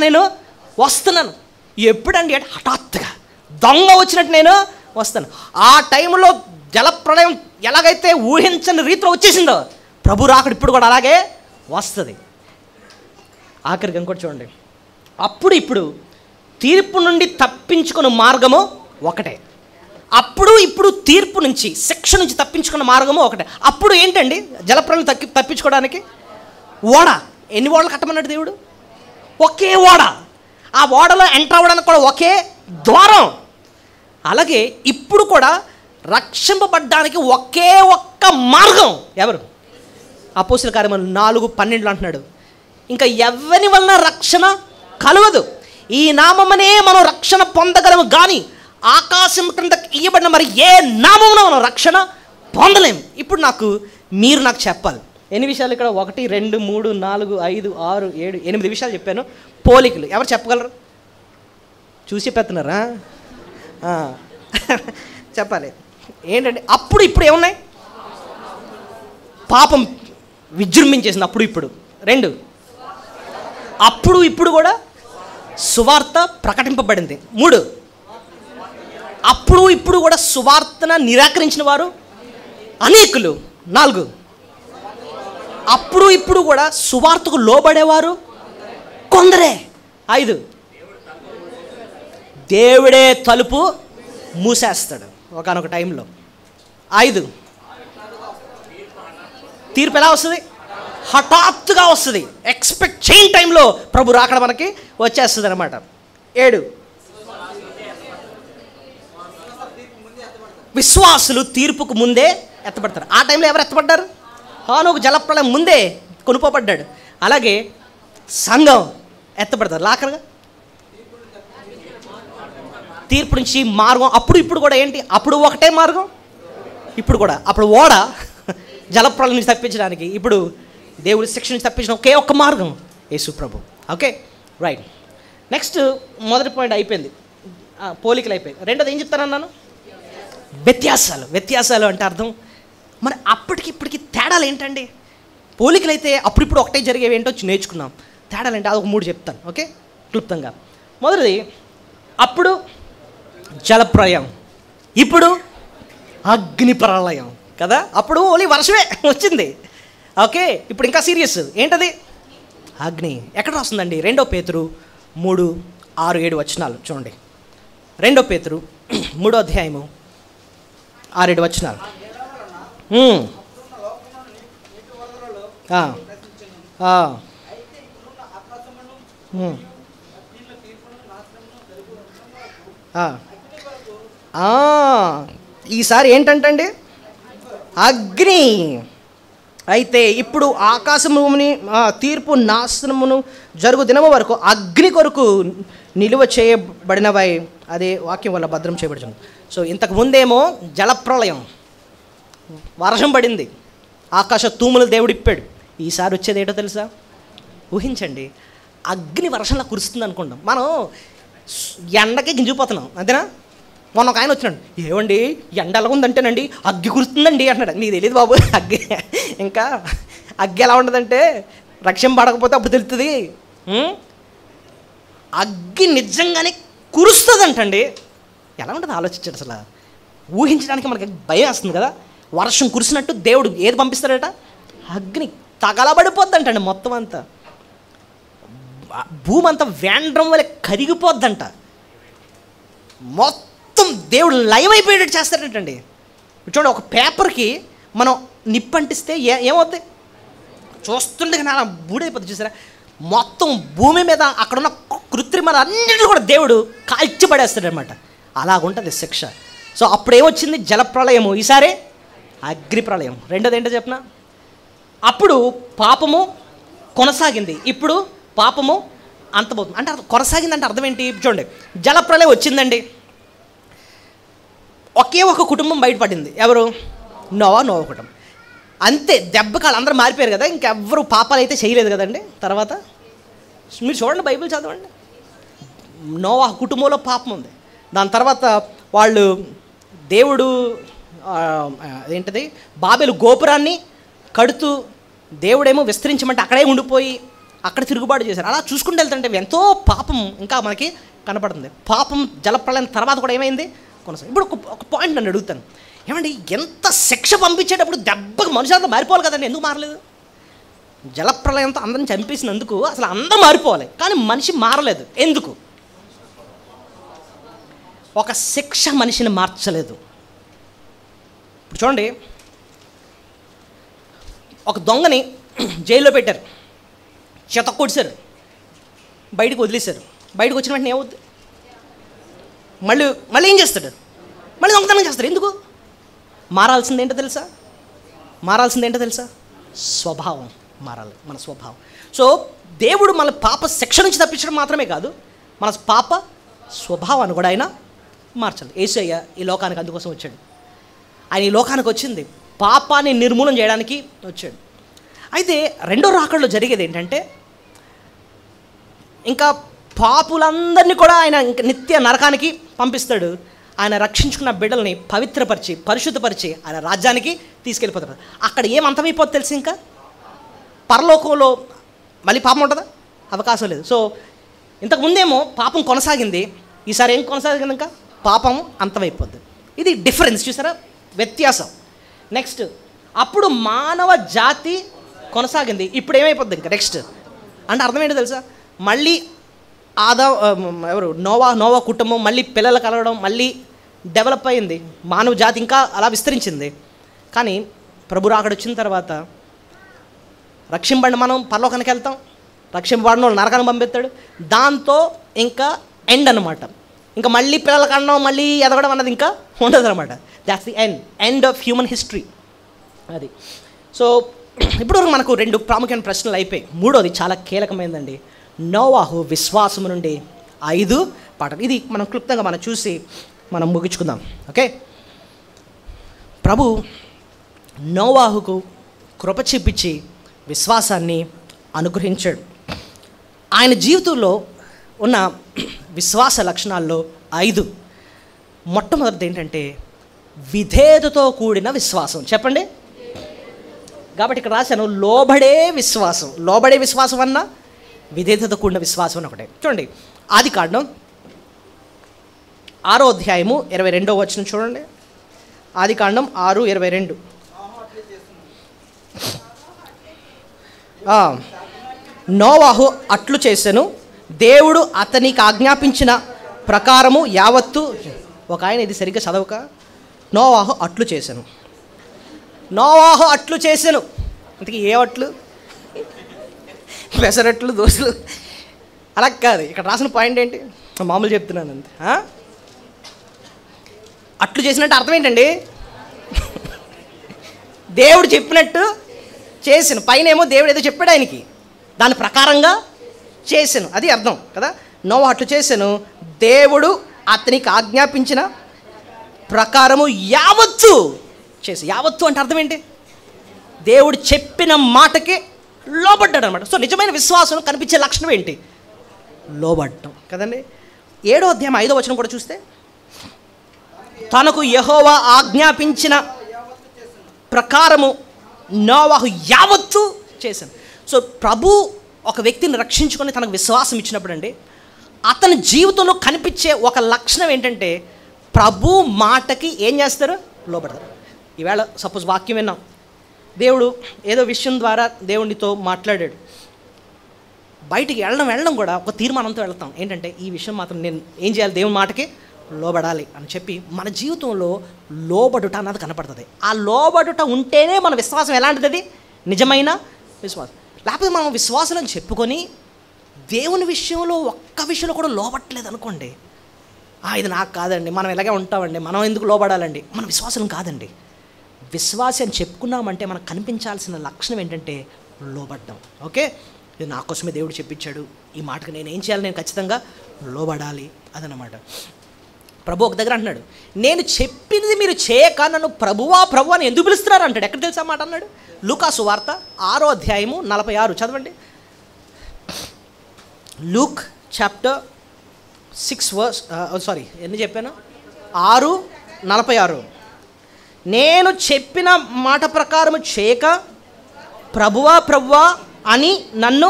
వస్తున్నాను. ఎప్పుడండి అంటే హఠాత్తుగా దొంగ వచ్చినట్టు నేను వస్తాను. ఆ టైంలో జలప్రళయం ఎలాగైతే ఊహించని రీతిలో వచ్చేసిందో ప్రభు రాకడ ఇప్పుడు కూడా అలాగే వస్తుంది. ఆఖరికి ఇంకోటి చూడండి, అప్పుడు ఇప్పుడు తీర్పు నుండి తప్పించుకున్న మార్గము ఒకటే. అప్పుడు ఇప్పుడు తీర్పు నుంచి, శిక్ష నుంచి తప్పించుకున్న మార్గము ఒకటే. అప్పుడు ఏంటండి జలప్రళయం తప్పించుకోవడానికి? ఓడ. ఎన్ని ఓడలు కట్టమన్నాడు దేవుడు? ఒకే ఓడ. ఆ ఓడలో ఎంటర్ అవ్వడానికి కూడా ఒకే ద్వారం. అలాగే ఇప్పుడు కూడా రక్షింపబడ్డానికి ఒకే ఒక్క మార్గం. ఎవరు? అపోస్తలుల కార్యములు 4:12 అంటున్నాడు, ఇంకా ఎవరి వలన రక్షణ కలవదు, ఈ నామమునే మనం రక్షణ పొందగలము కానీ ఆకాశం క్రింద ఇయ్యబడిన మరి ఏ నామమున మనం రక్షణ పొందలేము. ఇప్పుడు మీరు నాకు చెప్పాలి ఎన్ని విషయాలు ఇక్కడ? 1, 2, 3, 4, 5, 6, 7, 8 విషయాలు చెప్పాను. పోలికలు ఎవరు చెప్పగలరు? చూసి పెడుతున్నారా? చెప్పాలి. ఏంటంటే అప్పుడు ఇప్పుడు ఏమున్నాయి? పాపం విజృంభించేసింది అప్పుడు ఇప్పుడు. 2, అప్పుడు ఇప్పుడు కూడా సువార్త ప్రకటింపబడింది. 3, అప్పుడు ఇప్పుడు కూడా సువార్తను నిరాకరించిన వారు అనేకులు. 4, అప్పుడు ఇప్పుడు కూడా సువార్తకు లోబడేవారు కొందరే. 5, దేవుడే తలుపు మూసేస్తాడు ఒకానొక టైంలో. 5, తీర్పు ఎలా వస్తుంది? హఠాత్తుగా వస్తుంది. ఎక్స్పెక్ట్ చేయని టైంలో ప్రభు రాకడ మనకి వచ్చేస్తుంది అనమాట. 7, విశ్వాసులు తీర్పుకు ముందే ఎత్తపడతారు. ఆ టైంలో ఎవరు ఎత్తపడ్డారు? హానోకు జలప్రళయం ముందే కొనుక్కోబడ్డాడు. అలాగే సంఘం ఎత్తపడతారు లాకరుగా. తీర్పు నుంచి మార్గం అప్పుడు ఇప్పుడు కూడా ఏంటి? అప్పుడు ఒకటే మార్గం, ఇప్పుడు కూడా. అప్పుడు ఓడ జలప్రళయం నుంచి తప్పించడానికి, ఇప్పుడు దేవుడి శిక్ష నుంచి తప్పించిన ఒకే ఒక్క మార్గం యేసు ప్రభు. Okay, right. నెక్స్ట్ మొదటి పాయింట్ అయిపోయింది, పోలికలు అయిపోయింది. రెండోది ఏం చెప్తానన్నాను? వ్యత్యాసాలు అంటే అర్థం. మరి అప్పటికి ఇప్పటికి తేడాలు ఏంటండి? పోలికలు అయితే అప్పుడిప్పుడు ఒకటే జరిగేవి ఏంటో నేర్చుకున్నాం. తేడాలు అంటే అదొక 3 చెప్తాను. ఓకే, క్లుప్తంగా. మొదటిది అప్పుడు జలప్రళయం, ఇప్పుడు అగ్ని ప్రళయం కదా. అప్పుడు ఓన్లీ వర్షమే వచ్చింది. ఓకే, ఇప్పుడు ఇంకా సీరియస్. ఏంటది? అగ్ని. ఎక్కడ రాస్తుందండి? 2 పేతురు 3, 6, 7 వచనాలు చూడండి. 2 పేతురు 3వ అధ్యాయము 6, 7 వచనాలు. ఈసారి ఏంటంటండి? అగ్ని. అయితే ఇప్పుడు ఆకాశముని తీర్పు నాశనమును జరుగు దినము వరకు అగ్ని కొరకు నిలువ చేయబడినవై అదే వాక్యం వల్ల భద్రం చేయబడుతుంది. సో ఇంతకు ముందేమో జలప్రళయం, వర్షం పడింది, ఆకాశ తూములు దేవుడు ఇప్పాడు. ఈసారి వచ్చేది ఏంటో తెలుసా? ఊహించండి, అగ్ని వర్షంలా కురుస్తుంది అనుకుంటాం. మనం ఎండకి గింజిపోతున్నాం అంతేనా? మొన్న ఒక ఆయన వచ్చినాడు, ఏమండి ఎండ ఎలా ఉందంటేనండి అగ్గి కురుస్తుందండి అంటున్నాడు. నీకు తెలియదు బాబు, ఇంకా అగ్గి ఎలా ఉండదంటే రక్షణ పడకపోతే అప్పుడు తెలుస్తుంది. అగ్గి నిజంగానే కురుస్తుంది అంటండి. ఎలా ఉంటుంది ఆలోచించాడు అసలు? ఊహించడానికి మనకి భయం వేస్తుంది కదా. వర్షం కురిసినట్టు దేవుడు ఏది పంపిస్తాడట? అగ్ని. తగలబడిపోద్దంటండి మొత్తం అంతా, భూమి అంతా వేండ్రం వల్ల కరిగిపోద్దంట. మొత్తం దేవుడు లైవ్ అయిపోయేటట్టు చేస్తాడటండి. చూడండి, ఒక పేపర్కి మనం నిప్పంటిస్తే ఏమవుద్ది? చూస్తుండే కానీ అలా బూడైపోద్ది. చూసారా? మొత్తం భూమి మీద అక్కడున్న కృత్రిమ అన్నిటిని కూడా దేవుడు కాల్చిపడేస్తాడనమాట. అలాగుంటుంది శిక్ష. సో అప్పుడు ఏమొచ్చింది? జలప్రళయము. ఈసారి అగ్ని ప్రళయం. రెండోది ఏంటో చెప్పిన? అప్పుడు పాపము కొనసాగింది, ఇప్పుడు పాపము అంతమవుతుంది. అంటే కొనసాగిందంటే అర్థం ఏంటి? చూడండి, జలప్రళయం వచ్చిందండి, ఒకే ఒక కుటుంబం బయటపడింది. ఎవరు? నోవా కుటుంబం. అంతే, దెబ్బకాలు అందరూ మారిపోయారు కదా, ఇంకెవ్వరు పాపాలు అయితే చేయలేదు కదండి. తర్వాత మీరు చూడండి, బైబిల్ చదవండి, నోవా కుటుంబంలో పాపం ఉంది. దాని తర్వాత వాళ్ళు దేవుడు ఏంటిది బాబెలు గోపురాన్ని కడుతూ దేవుడేమో విస్తరించమంటే అక్కడే ఉండిపోయి అక్కడ తిరుగుబాటు చేశారు. అలా చూసుకుంటూ వెళ్తుంటే ఎంతో పాపం ఇంకా మనకి కనపడుతుంది. పాపం జలప్రళయం తర్వాత కూడా ఏమైంది కొనసాగి. ఇప్పుడు ఒక పాయింట్ నన్ను అడుగుతాను, ఏమండి ఎంత శిక్ష పంపించేటప్పుడు దెబ్బకి మనుషులంతా మారిపోవాలి కదండి, ఎందుకు మారలేదు? జలప్రళయంతో అందరిని చంపేసినందుకు అసలు అందరూ మారిపోవాలి, కానీ మనిషి మారలేదు. ఎందుకు? ఒక శిక్ష మనిషిని మార్చలేదు. ఇప్పుడు చూడండి, ఒక దొంగని జైల్లో పెట్టారు, చెత్త కొడిశారు, బయటకు వదిలేశారు. బయటకు వచ్చిన వెంటనే ఏమవుద్ది? మళ్ళీ ఏం చేస్తాడు? మళ్ళీ దొంగతనం చేస్తాడు. ఎందుకు? మారాల్సింది ఏంటో తెలుసా? స్వభావం మారాలి, మన స్వభావం. సో దేవుడు మన పాప శిక్ష నుంచి తప్పించడం మాత్రమే కాదు, మన పాప స్వభావాన్ని కూడా ఆయన మార్చాలి. యేసయ్య ఈ లోకానికి అందుకోసం వచ్చాడు. ఆయన ఈ లోకానికి వచ్చింది పాపాన్ని నిర్మూలన చేయడానికి వచ్చాడు. అయితే రెండో రాకడలో జరిగేది ఏంటంటే, ఇంకా పాపులందరినీ కూడా ఆయన ఇంకా నిత్య నరకానికి పంపిస్తాడు. ఆయన రక్షించుకున్న బిడ్డల్ని పవిత్రపరిచి పరిశుద్ధపరిచి ఆయన రాజ్యానికి తీసుకెళ్ళిపోతాడు. అక్కడ ఏం అంతమైపోతుంది తెలుసు? ఇంకా పరలోకంలో మళ్ళీ పాపం ఉంటుందా? అవకాశం లేదు. సో ఇంతకుముందేమో పాపం కొనసాగింది, ఈసారి ఏం కొనసాగింది? ఇంకా పాపం అంతమైపోద్ది. ఇది డిఫరెన్స్, చూసారా వ్యత్యాసం. నెక్స్ట్, అప్పుడు మానవ జాతి కొనసాగింది, ఇప్పుడు ఏమైపోద్ది ఇంకా నెక్స్ట్ అంటే అర్థం ఏంటో తెలుసా? మళ్ళీ నోవా కుటుంబం మళ్ళీ పిల్లలు కలగడం, మళ్ళీ డెవలప్ అయింది, మానవ జాతి ఇంకా అలా విస్తరించింది. కానీ ప్రభు రాకడ వచ్చిన తర్వాత రక్షింపబడిన మనం పరలోకానికి వెళ్తాం, రక్షింపబడిన వాళ్ళు నరకానికి పంపిస్తాడు. దాంతో ఇంకా ఎండ్ అనమాట. ఇంకా మళ్ళీ పిల్లల కనడం, మళ్ళీ ఎదగడం అన్నది ఇంకా ఉండదు అనమాట. That's the end of human history అది. సో ఇప్పుడు మనకు 2 ప్రాముఖ్యమైన ప్రశ్నలు అయిపోయి. మూడోది చాలా కీలకమైనదండి, నోవాహు విశ్వాసము నుండి 5 పాఠాలు. ఇది మనం క్లుప్తంగా మనం చూసి మనం ముగించుకుందాం. ఓకే, ప్రభు నోవాహుకు కృప చూపించి విశ్వాసాన్ని అనుగ్రహించాడు. ఆయన జీవితంలో ఉన్న విశ్వాస లక్షణాల్లో 5. మొట్టమొదటిది ఏంటంటే విధేయతతో కూడిన విశ్వాసం. చెప్పండి. కాబట్టి ఇక్కడ రాశాను లోబడే విశ్వాసం అన్న విధేయతతో కూడిన విశ్వాసం అని ఒకటే. చూడండి, ఆదికాండం 6వ అధ్యాయము 22వ వచనం చూడండి. ఆదికాండం 6:22. నోవాహు అట్లు చేసెను, దేవుడు అతనికి ఆజ్ఞాపించిన ప్రకారము యావత్తు. ఒక ఆయన ఇది సరిగ్గా చదవక, నోవాహు అట్లు చేసెను. ఇంతకీ ఏ అట్లు? పెసరట్లు, దోశలు అలా కాదు. ఇక్కడ రాసిన పాయింట్ ఏంటి? మామూలు చెప్తున్నాను అంతే. అట్లు చేసినట్టు అర్థం ఏంటండి? దేవుడు చెప్పినట్టు చేసాను. పైన ఏమో దేవుడు ఏదో చెప్పాడు ఆయనకి, దాని ప్రకారంగా చేసాను, అది అర్థం కదా. నోవాహు అట్లు చేసాను, దేవుడు అతనికి ఆజ్ఞాపించిన ప్రకారము యావత్తు చేసి. యావత్తు అంటే అర్థం ఏంటి? దేవుడు చెప్పిన మాటకి లోబడ్డాడు అనమాట. సో నిజమైన విశ్వాసం కనిపించే లక్షణం ఏంటి? లోబడ్డం కదండి. 7వ అధ్యాయం 5వ వచనం కూడా చూస్తే, తనకు యెహోవా ఆజ్ఞాపించిన ప్రకారము నోవాహు యావత్తు చేశాను. సో ప్రభు ఒక వ్యక్తిని రక్షించుకొని తనకు విశ్వాసం ఇచ్చినప్పుడు అండి, అతని జీవితంలో కనిపించే ఒక లక్షణం ఏంటంటే ప్రభు మాటకి ఏం చేస్తారు? లోబడతారు. ఈవేళ సపోజ్ వాక్యం విన్నాం, దేవుడు ఏదో విషయం ద్వారా దేవునితో మాట్లాడాడు. బయటికి వెళ్ళడం కూడా ఒక తీర్మానంతో వెళ్తాం. ఏంటంటే ఈ విషయం మాత్రం నేను ఏం చేయాలి? దేవుని మాటకి లోబడాలి అని చెప్పి మన జీవితంలో లోబడుట అన్నది కనపడుతుంది. ఆ లోబడుట ఉంటేనే మన విశ్వాసం ఎలాంటిది? నిజమైన విశ్వాసం. లేకపోతే మనం విశ్వాసం అని చెప్పుకొని దేవుని విషయంలో ఒక్క విషయంలో కూడా లోబట్టలేదు అనుకోండి, ఇది నాకు కాదండి, మనం ఇలాగే ఉంటామండి, మనం ఎందుకు లోబడాలండి, మన విశ్వాసం కాదండి. విశ్వాసం అని చెప్పుకున్నామంటే మనకు కనిపించాల్సిన లక్షణం ఏంటంటే లోబడ్డం. ఓకే, ఇది నా కోసమే దేవుడు చెప్పించాడు, ఈ మాటకు నేను ఏం చేయాలి? నేను ఖచ్చితంగా లోబడాలి అదనమాట. ప్రభు ఒక దగ్గర అంటున్నాడు, నేను చెప్పింది మీరు చేయక నన్ను ప్రభువా ప్రభు అని ఎందుకు పిలుస్తున్నారు అంటాడు. ఎక్కడ తెలుసా మాట అన్నాడు? లూకాసు వార్త 6వ అధ్యాయము 46 చదవండి. లూక్ చాప్టర్ 6 వర్స్, సారీ ఎన్ని చెప్పాను? 6:46. నేను చెప్పిన మాట ప్రకారం చేయక ప్రభువా ప్రభువా అని నన్ను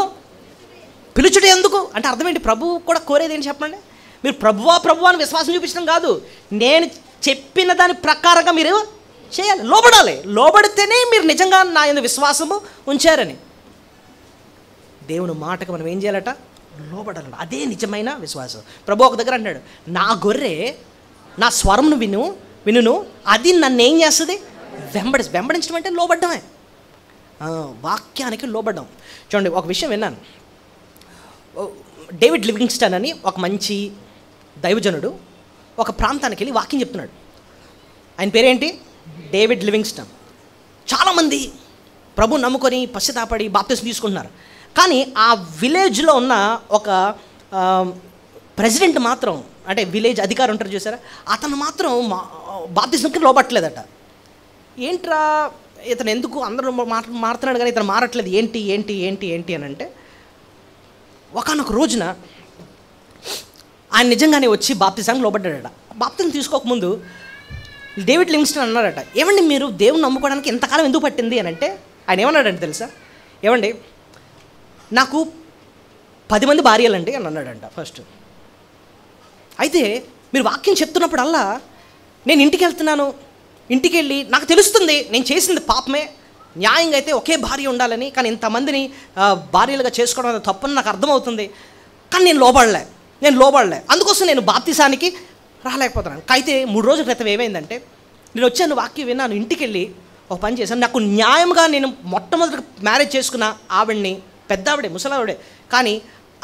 పిలుచుట ఎందుకు అంటే అర్థం ఏంటి? ప్రభువు కూడా కోరేది ఏంటి చెప్పండి? మీరు ప్రభువా ప్రభువా అని విశ్వాసం చూపించడం కాదు, నేను చెప్పిన దాని ప్రకారంగా మీరు చేయాలి, లోబడాలి. లోబడితేనే మీరు నిజంగా నా యందు విశ్వాసము ఉంచారని. దేవుని మాటకు మనం ఏం చేయాలట? లోబడాలట. అదే నిజమైన విశ్వాసం. ప్రభు ఒక దగ్గర అంటాడు, నా గొర్రె నా స్వరంను వినును, అది నన్ను ఏం చేస్తుంది? వెంబడించడం అంటే లోబడ్డమే, వాక్యానికి లోబడ్డం. చూడండి, ఒక విషయం విన్నాను. డేవిడ్ లివింగ్స్టన్ అని ఒక మంచి దైవజనుడు ఒక ప్రాంతానికి వెళ్ళి వాక్యం చెప్తున్నాడు. ఆయన పేరేంటి? David Livingstone. చాలామంది ప్రభు నమ్ముకొని పశ్చాత్తాపడి బాప్తిసం తీసుకుంటున్నారు. కానీ ఆ విలేజ్లో ఉన్న ఒక ప్రెసిడెంట్ మాత్రం, అంటే విలేజ్ అధికారి ఉంటారు చూసారా, అతను మాత్రం బాప్తిజంకి లోబట్టలేదట. ఏంట్రా ఇతను ఎందుకు అందరూ మారుతున్నాడు కానీ ఇతను మారట్లేదు, ఏంటి ఏంటి ఏంటి ఏంటి అని అంటే, ఒకానొక రోజున ఆయన నిజంగానే వచ్చి బాప్తిజానికి లోబడ్డాడట. బాప్తిజం తీసుకోకముందు డేవిడ్ లివింగ్స్టన్ అన్నాడట, ఏమండి మీరు దేవుని నమ్ముకోవడానికి ఎంతకాలం ఎందుకు పట్టింది అని అంటే, ఆయన ఏమన్నాడంటే తెలుసా? ఏమండి నాకు 10 మంది భార్యలండి అని అన్నాడంట ఫస్ట్. అయితే మీరు వాక్యం చెప్తున్నప్పుడల్లా నేను ఇంటికి వెళ్తున్నాను, ఇంటికి వెళ్ళి నాకు తెలుస్తుంది నేను చేసింది పాపమే, న్యాయంగా అయితే ఒకే భార్య ఉండాలని, కానీ ఇంతమందిని భార్యలుగా చేసుకోవడం అనేది తప్పని నాకు అర్థమవుతుంది, కానీ నేను లోబడలే, అందుకోసం నేను బాప్తిసానికి రాలేకపోతున్నాను. అయితే 3 రోజుల క్రితం ఏమైందంటే, నేను వచ్చాను, వాక్యం విన్నాను, ఇంటికి వెళ్ళి ఒక పని చేశాను. నాకు న్యాయంగా నేను మొట్టమొదటి మ్యారేజ్ చేసుకున్న ఆవిడ్ని, పెద్ద ఆవిడే, ముసలావిడే, కానీ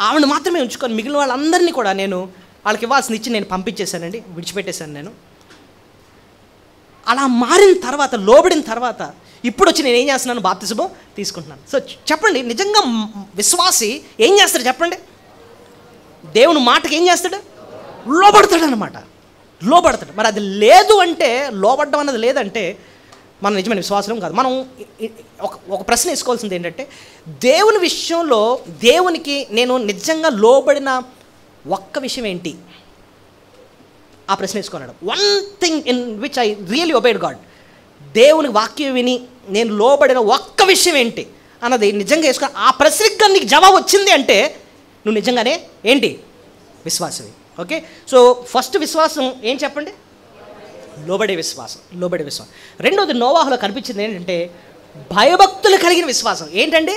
ఆవిడ మాత్రమే ఉంచుకొని మిగిలిన వాళ్ళందరినీ కూడా నేను వాళ్ళకి ఇవ్వాల్సింది ఇచ్చి నేను పంపించేశానండి, విడిచిపెట్టేశాను నేను. అలా మారిన తర్వాత, లోబడిన తర్వాత ఇప్పుడు వచ్చి నేను ఏం చేస్తున్నాను? బాప్తిజం తీసుకుంటున్నాను. సో చెప్పండి, నిజంగా విశ్వాసి ఏం చేస్తాడు చెప్పండి? దేవుని మాటకి ఏం చేస్తాడు? లోబడతాడు అనమాట, లోబడతాడు. మరి అది లేదు అంటే, లోబడడం అన్నది లేదంటే మనం నిజమైన విశ్వాసం కాదు. మనం ఒక ప్రశ్న వేసుకోవాల్సింది ఏంటంటే, దేవుని విషయంలో దేవునికి నేను నిజంగా లోబడిన ఒక్క విషయం ఏంటి? ఆ ప్రశ్న వేసుకున్నాడు. One thing in which I really obeyed God, దేవుని వాక్యం విని నేను లోబడిన ఒక్క విషయం ఏంటి అన్నది నిజంగా వేసుకుని ఆ ప్రశ్నకి నీకు జవాబు వచ్చింది అంటే నువ్వు నిజంగానే ఏంటి? విశ్వాసమే. ఓకే, సో ఫస్ట్ విశ్వాసం ఏం చెప్పండి? లోబడే విశ్వాసం. రెండోది నోవాహులో కనిపించింది ఏంటంటే భయభక్తులు కలిగిన విశ్వాసం. ఏంటండి?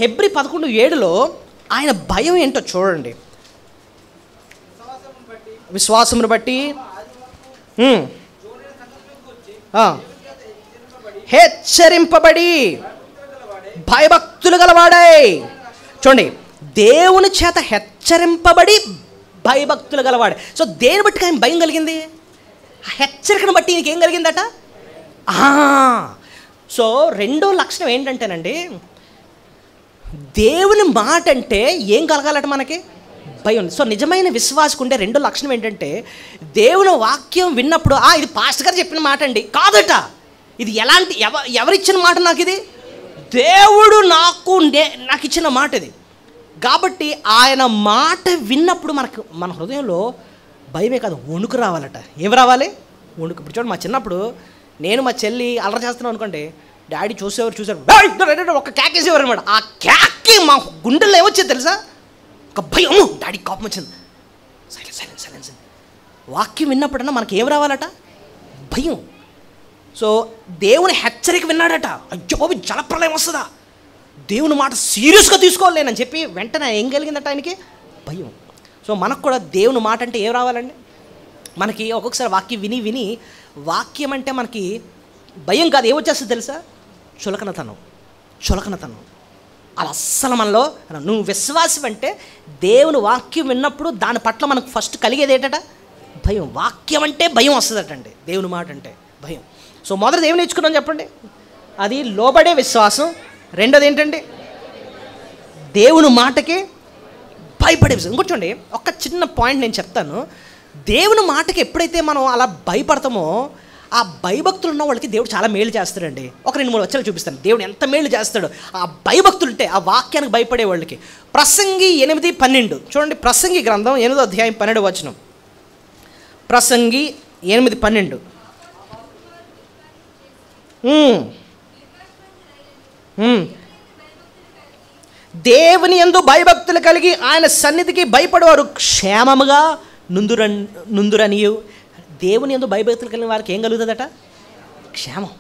హెబ్రీ 11:7లో ఆయన భయం ఏంటో చూడండి. విశ్వాసమును బట్టి హెచ్చరింపబడి భయభక్తులు గలవాడై. చూడండి, దేవుని చేత హెచ్చరింపబడి భయభక్తులు గలవాడే. సో దేని బట్టి ఆయన భయం కలిగింది? హెచ్చరికను బట్టి నీకేం కలిగిందట? సో రెండో లక్షణం ఏంటంటేనండి, దేవుని మాట అంటే ఏం కలగాలట? మనకి భయం. సో నిజమైన విశ్వాసకు ఉండే రెండో లక్షణం ఏంటంటే, దేవుని వాక్యం విన్నప్పుడు ఇది పాస్టర్ గారు చెప్పిన మాట అండి కాదట, ఇది ఎలాంటి ఎవరిచ్చిన మాట? నాకు ఇది దేవుడు నాకు ఇచ్చిన మాట ఇది. కాబట్టి ఆయన మాట విన్నప్పుడు మన హృదయంలో భయమే కాదు, వణుకు రావాలట. ఏమి రావాలి? వణుకు. ఇప్పుడు చూడండి, మా చిన్నప్పుడు నేను మా చెల్లి అల్లరి చేస్తున్నాం అనుకోండి, డాడీ చూసేవారు ఒక కేకేసేవారు అనమాట. ఆ కేక్కి మా గుండెల్లో ఏమొచ్చేది తెలుసా? ఒక భయం, డాడీ కోపం వచ్చింది. సైలెన్స్. వాక్యం విన్నప్పుడన్నా మనకి ఏం రావాలట? భయం. సో దేవుని హెచ్చరిక విన్నాడట, అయ్యో బాబు జలప్రలయం వస్తుందా, దేవుని మాట సీరియస్గా తీసుకోలేనని చెప్పి వెంటనే ఏం కలిగిందట? ఆయనకి భయం. సో మనకు కూడా దేవుని మాట అంటే ఏం రావాలండి? మనకి ఒక్కొక్కసారి వాక్యం విని వాక్యం అంటే మనకి భయం కాదు, ఏమొచ్చేస్తుంది తెలుసా? చులకనతనం. అలా అస్సలు మనలో, నువ్వు విశ్వాసం అంటే దేవుని వాక్యం విన్నప్పుడు దాని పట్ల మనకు ఫస్ట్ కలిగేది ఏంటట? భయం. వాక్యం అంటే భయం వస్తుందటండి, దేవుని మాట అంటే భయం. సో మొదటిది ఏమి నేర్చుకున్నాం చెప్పండి? అది లోబడే విశ్వాసం. రెండోది ఏంటండి? దేవుని మాటకి భయపడే విశ్వాసం. ఇంకొంచండి, ఒక చిన్న పాయింట్ నేను చెప్తాను. దేవుని మాటకి ఎప్పుడైతే మనం అలా భయపడతామో, ఆ భయభక్తులు ఉన్న వాళ్ళకి దేవుడు చాలా మేలు చేస్తాడండి. ఒక 2-3 వచనాలు చూపిస్తాను దేవుడు ఎంత మేలు చేస్తాడో ఆ భయభక్తులు ఉంటే, ఆ వాక్యానికి భయపడే వాళ్ళకి. ప్రసంగి 8:12 చూడండి. ప్రసంగి గ్రంథం 8వ అధ్యాయం 12వ వచనం. ప్రసంగి 8:12. దేవుని యందు భయభక్తులు కలిగి ఆయన సన్నిధికి భయపడేవారు క్షేమముగా నుందురనియు. దేవుని యందు భయభక్తులు కలిగిన వారికి ఏం కలుగుతుందట? క్షేమం.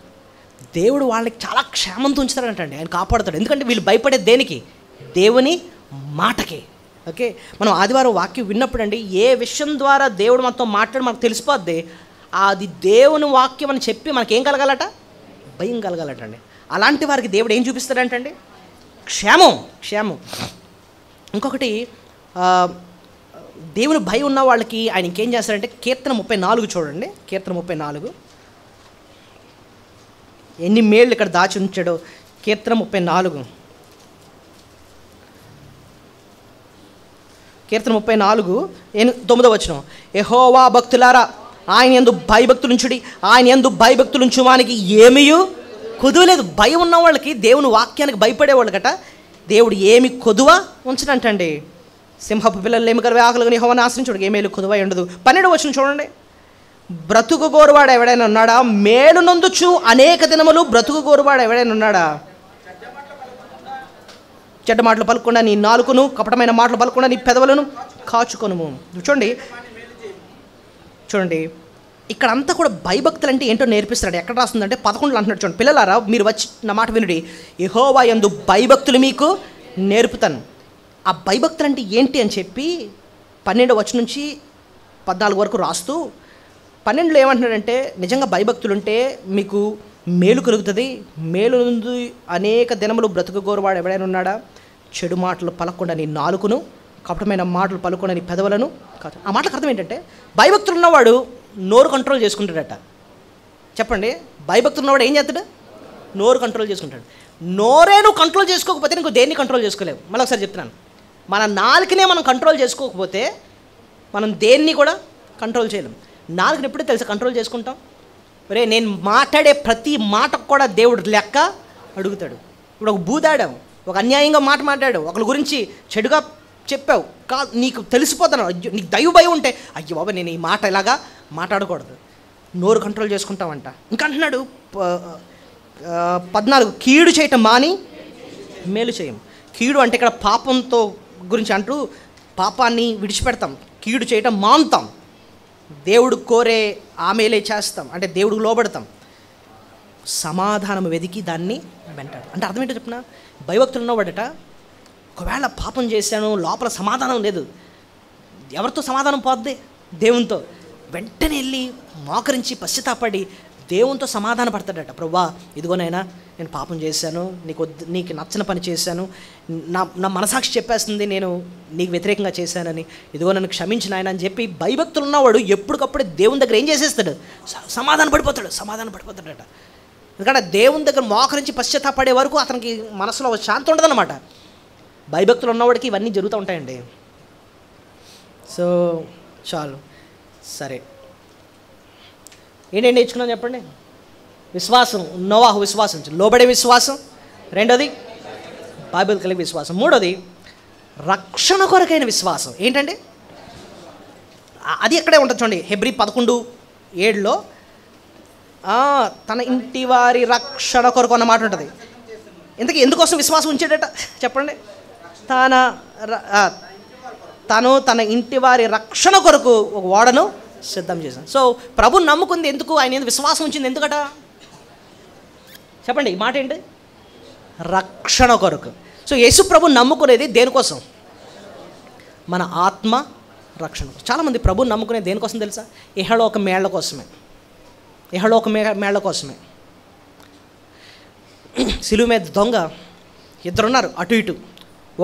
దేవుడు వాళ్ళకి చాలా క్షేమంతో ఉంచుతాడంటండి, ఆయన కాపాడుతాడు. ఎందుకంటే వీళ్ళు భయపడే దేనికి? దేవుని మాటకి. ఓకే, మనం ఆదివారం వాక్యం విన్నప్పుడు అండి, ఏ విషయం ద్వారా దేవుడు మనతో మాట్లాడి మనకు తెలిసిపోద్ది, అది దేవుని వాక్యం అని చెప్పి మనకేం కలగాలట? భయం కలగాలటండి. అలాంటి వారికి దేవుడు ఏం చూపిస్తాడంటండి? క్షేమం. ఇంకొకటి, దేవుని భయం ఉన్న వాళ్ళకి ఆయన ఇంకేం చేస్తాడంటే, కీర్తన 34 చూడండి. కీర్తన 34 ఎన్ని మేళ్ళు ఇక్కడ దాచి ఉంచాడో. కీర్తన 34 9వ వచనం. యెహోవా భక్తులారా ఆయన యందు భయభక్తులుంచుడి, ఆయన యందు భయభక్తులుంచువానికి ఏమీయు కొదువలేదు. భయం ఉన్న వాళ్ళకి, దేవుని వాక్యానికి భయపడేవాళ్ళకట దేవుడు ఏమి కొదువ ఉంచడంటండి. సింహపు పిల్లలు ఏమి కరువు ఆకలిని యెహోవాను ఆశ్రయించుడు, ఏ మేలు కొదువ ఉండదు. 12వ వచనం చూడండి. బ్రతుకు గోరువాడు ఎవడైనా ఉన్నాడా? మేలు నొందుచు అనేక దినములు బ్రతుకు గోరువాడు ఎవడైనా ఉన్నాడా? చెడ్డ మాటలు పలుకుండా నీ నాలుకను, కపటమైన మాటలు పలుకుండా నీ పెదవులను కాచుకొనుము. చూడండి ఇక్కడ అంతా కూడా భయభక్తులు అంటే ఏంటో నేర్పిస్తాడు. ఎక్కడ రాస్తుందంటే 11 అంటున్నాడు. చూడండి, పిల్లలారా మీరు వచ్చి నా మాట వినుడి, యెహోవా యందు భయభక్తులు మీకు నేర్పుతాను. ఆ భయభక్తులు అంటే ఏంటి అని చెప్పి 12వ వచనం నుంచి 14 వరకు రాస్తూ 12లో ఏమంటున్నాడంటే, నిజంగా భయభక్తులు ఉంటే మీకు మేలు కలుగుతుంది. మేలు నుండి అనేక దినములు బ్రతుకు గోరువాడు ఎవడైనా ఉన్నాడా? చెడు మాటలు పలకుండా నీ నాలుకను, కపటమైన మాటలు పలకుండా నీ పెదవులను కాదు. ఆ మాటలకు అర్థం ఏంటంటే, భయభక్తులు ఉన్నవాడు నోరు కంట్రోల్ చేసుకుంటాడట. చెప్పండి, భయభక్తులు ఉన్నవాడు ఏం చేస్తాడు? నోరు కంట్రోల్ చేసుకుంటాడు. నోరే నువ్వు కంట్రోల్ చేసుకోకపోతే నీకు దేన్ని కంట్రోల్ చేసుకోలేవు. మళ్ళీ ఒకసారి చెప్తున్నాను, మన నాలుకనే మనం కంట్రోల్ చేసుకోకపోతే మనం దేన్ని కూడా కంట్రోల్ చేయలేం. నాలుకని ఎప్పుడూ తెలుసా కంట్రోల్ చేసుకుంటాం? రే, నేను మాట్లాడే ప్రతి మాటకు కూడా దేవుడు లెక్క అడుగుతాడు. ఇప్పుడు ఒక బూదాడావు, ఒక అన్యాయంగా మాట మాట్లాడావు, ఒకరి గురించి చెడుగా చెప్పావు, నీకు తెలిసిపోతాను, అయ్యో నీకు దైవ భయం ఉంటే, అయ్యో బాబా నేను ఈ మాట ఇలాగా మాట్లాడకూడదు, నోరు కంట్రోల్ చేసుకుంటామంట. ఇంకా అంటున్నాడు 14, కీడు చేయటం మాని మేలు చేయం. కీడు అంటే ఇక్కడ పాపంతో గురించి అంటూ పాపాన్ని విడిచిపెడతాం, కీడు చేయటం మానుతాం, దేవుడు కోరే ఆమెలే చేస్తాం, అంటే దేవుడికి లోబడతాం, సమాధానం వెతికి దాన్ని వెంటాడు. అంటే అర్థం ఏంటో చెప్పిన, భయభక్తులు ఉన్నవాడట ఒకవేళ పాపం చేశాను, లోపల సమాధానం లేదు, ఎవరితో సమాధానం పోద్ది? దేవునితో. వెంటనే వెళ్ళి మోకరించి పశ్చాత్తాపడి దేవునితో సమాధాన పడతాడట. ప్రభువా ఇదిగోనైనా నేను పాపం చేశాను, నీకు నచ్చని పని చేశాను, నా మనసాక్షి చెప్పేస్తుంది నేను నీకు వ్యతిరేకంగా చేశానని, ఇదిగో నన్ను క్షమించిన ఆయన అని చెప్పి భయభక్తులు ఉన్నవాడు ఎప్పటికప్పుడే దేవుని దగ్గర ఏం చేసేస్తాడు? సమాధాన పడిపోతాడట. ఎందుకంటే దేవుని దగ్గర మోకరించి పశ్చాత్తాపడే వరకు అతనికి మనసులో శాంతి ఉండదన్నమాట. భయభక్తులు ఉన్నవాడికి ఇవన్నీ జరుగుతూ ఉంటాయండి. సో చాలు, సరే ఏంటంటే నేర్చుకున్నాను చెప్పండి. విశ్వాసం, నోవాహు విశ్వాసం, లోబడే విశ్వాసం. రెండోది బైబిల్ కలిగి విశ్వాసం. మూడోది రక్షణ కొరకైన విశ్వాసం. ఏంటండి అది? ఎక్కడే ఉంటుంది చూడండి, హెబ్రీ 11:7లో తన ఇంటి వారి రక్షణ కొరకు అన్న మాట ఉంటుంది. ఇంతకీ ఎందుకోసం విశ్వాసం ఉంచాడట చెప్పండి? తన ఇంటి వారి రక్షణ కొరకు ఒక ఓడను సిద్ధం చేశాను. సో ప్రభు నమ్ముకుంది ఎందుకు? ఆయన విశ్వాసం ఉంచింది ఎందుకట చెప్పండి? ఈ మాట ఏంటి? రక్షణ కొరకు. సో యేసు ప్రభు నమ్ముకునేది దేనికోసం? మన ఆత్మ రక్షణ కోసం. చాలామంది ప్రభు నమ్ముకునేది దేనికోసం తెలుసా? ఇహలోక మేళ్ల కోసమే. సిలువ మీద దొంగ ఇద్దరున్నారు అటు ఇటు.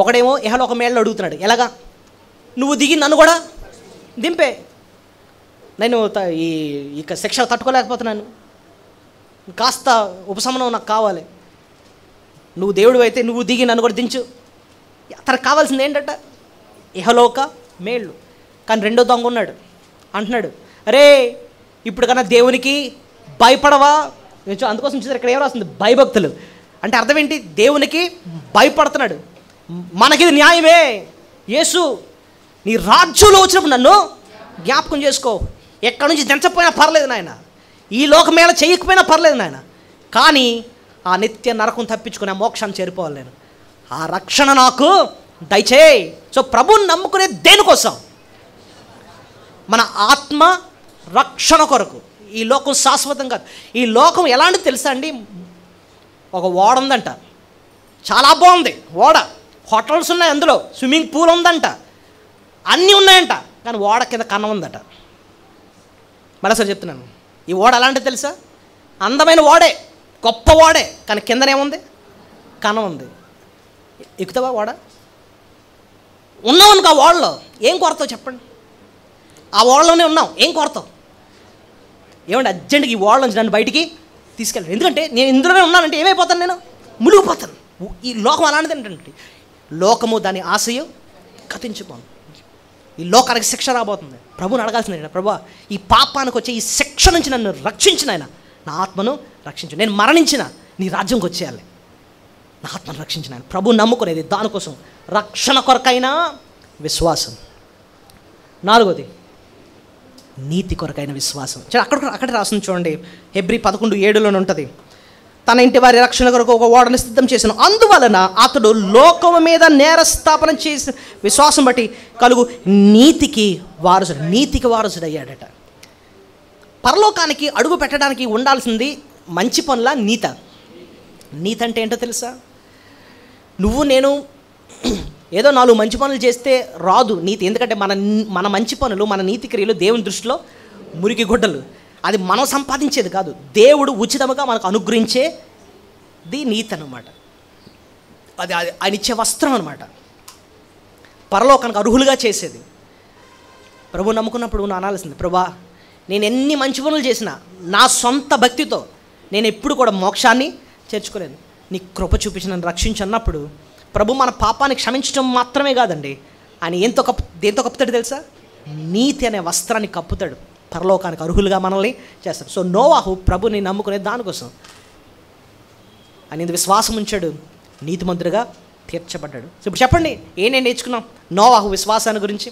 ఒకడేమో ఇహలోక మేళ్ళు అడుగుతున్నాడు, ఎలాగా? నువ్వు దిగి నన్ను కూడా దింపే, నేను ఇక శిక్ష తట్టుకోలేకపోతున్నాను, కాస్త ఉపశమనం నాకు కావాలి, నువ్వు దేవుడు అయితే నువ్వు దిగి నన్ను కూడా దించు. తనకు కావాల్సింది ఏంటంట? ఇహలోక మేళ్ళు. కానీ రెండో దొంగ ఉన్నాడు, అంటున్నాడు, అరే ఇప్పుడు కన్నా దేవునికి భయపడవా? అందుకోసం చూసారు ఇక్కడ ఏం రాస్తుంది? భయభక్తులు. అంటే అర్థం ఏంటి? దేవునికి భయపడుతున్నాడు. మనకిది న్యాయమే, యేసు నీ రాజ్యంలో వచ్చినప్పుడు నన్ను జ్ఞాపకం చేసుకో, ఎక్కడి నుంచి దించకపోయినా పర్లేదు నాయన, ఈ లోకం మేళ చేయకపోయినా పర్లేదు నాయన, కానీ ఆ నిత్య నరకం తప్పించుకుని ఆ మోక్షాన్ని చేరిపోవాలి నేను. ఆ రక్షణ నాకు దయచేయి. సో ప్రభువుని నమ్ముకునే దేనికోసం? మన ఆత్మ రక్షణ కొరకు. ఈ లోకం శాశ్వతం కాదు. ఈ లోకం ఎలాంటిది తెలుసా అండి? ఒక ఓడ ఉందంట, చాలా బాగుంది ఓడ, హోటల్స్ ఉన్నాయి, అందులో స్విమ్మింగ్ పూల్ ఉందంట, అన్నీ ఉన్నాయంట, కానీ ఓడ కింద కన్నం ఉందట. మరోసారి చెప్తున్నాను, ఈ ఓడ ఎలాంటిది తెలుసా? అందమైన ఓడే, గొప్ప ఓడే, కానీ కిందనేముంది? కన్నం ఉంది. ఎక్కుతావా ఓడ? ఉన్నావు అనుకో ఆ ఓడలో, ఏం కొరతావు చెప్పండి? ఆ ఓడలోనే ఉన్నావు, ఏం కొరతావు? ఏమంటే అర్జెంట్గా ఈ ఓడ నుంచి నన్ను బయటికి తీసుకెళ్ళాను, ఎందుకంటే నేను ఇందులోనే ఉన్నానంటే ఏమైపోతాను? నేను మునిగిపోతాను. ఈ లోకం అలాంటిది ఏంటంటే, లోకము దాని ఆశయం గతించిపోను. ఈ లోకానికి శిక్ష రాబోతుంది. ప్రభుని అడగాల్సింది, ప్రభు ఈ పాపానికి వచ్చే ఈ శిక్ష నుంచి నన్ను రక్షించిన ఆయన, నా ఆత్మను రక్షించు. నేను మరణించిన నీ రాజ్యంకి వచ్చేయాలి, నా ఆత్మను రక్షించిన ఆయన. ప్రభు నమ్ముకునేది దానికోసం, రక్షణ కొరకైన విశ్వాసం. 4వది నీతి కొరకైన విశ్వాసం. అక్కడ రాస్తుంది చూడండి, హెబ్రీ 11:7 ఉంటుంది. తన ఇంటి వారి రక్షణ కొరకు ఒక ఓడను సిద్ధం చేశాను, అందువలన అతడు లోకము మీద నేరస్థాపన చేసిన విశ్వాసం బట్టి కలుగు నీతికి వారసుడు అయ్యాడట. పరలోకానికి అడుగు పెట్టడానికి ఉండాల్సింది మంచి పనుల నీత. నీతి అంటే ఏంటో తెలుసా? నువ్వు నేను ఏదో 4 మంచి పనులు చేస్తే రాదు నీతి. ఎందుకంటే మన మంచి పనులు, మన నీతి క్రియలు దేవుని దృష్టిలో మురికి గుడ్డలు. అది మనం సంపాదించేది కాదు, దేవుడు ఉచితంగా మనకు అనుగ్రహించేది నీతి అన్నమాట. అది ఆయన ఇచ్చే వస్త్రం అనమాట, పరలోకానికి అర్హులుగా చేసేది. ప్రభు నమ్ముకున్నప్పుడు నువ్వు అనాల్సింది, ప్రభా నేను ఎన్ని మంచి పనులు చేసినా నా సొంత భక్తితో నేను ఎప్పుడు కూడా మోక్షాన్ని చేర్చుకోలేదు, నీ కృప చూపించి నన్ను రక్షించు అన్నప్పుడు ప్రభు మన పాపాన్ని క్షమించడం మాత్రమే కాదండి, ఆయన దేంతో కప్పుతాడు తెలుసా? నీతి అనే వస్త్రాన్ని కప్పుతాడు, పరలోకానికి అర్హులుగా మనల్ని చేస్తాడు. సో నోవాహు ప్రభుని నమ్ముకునే దానికోసం ఆయన విశ్వాసం ఉంచాడు, నీతిమంతుడిగా తీర్చబడ్డాడు. సో ఇప్పుడు చెప్పండి, ఏనేం నేర్చుకున్నాం నోవాహు విశ్వాసాన్ని గురించి?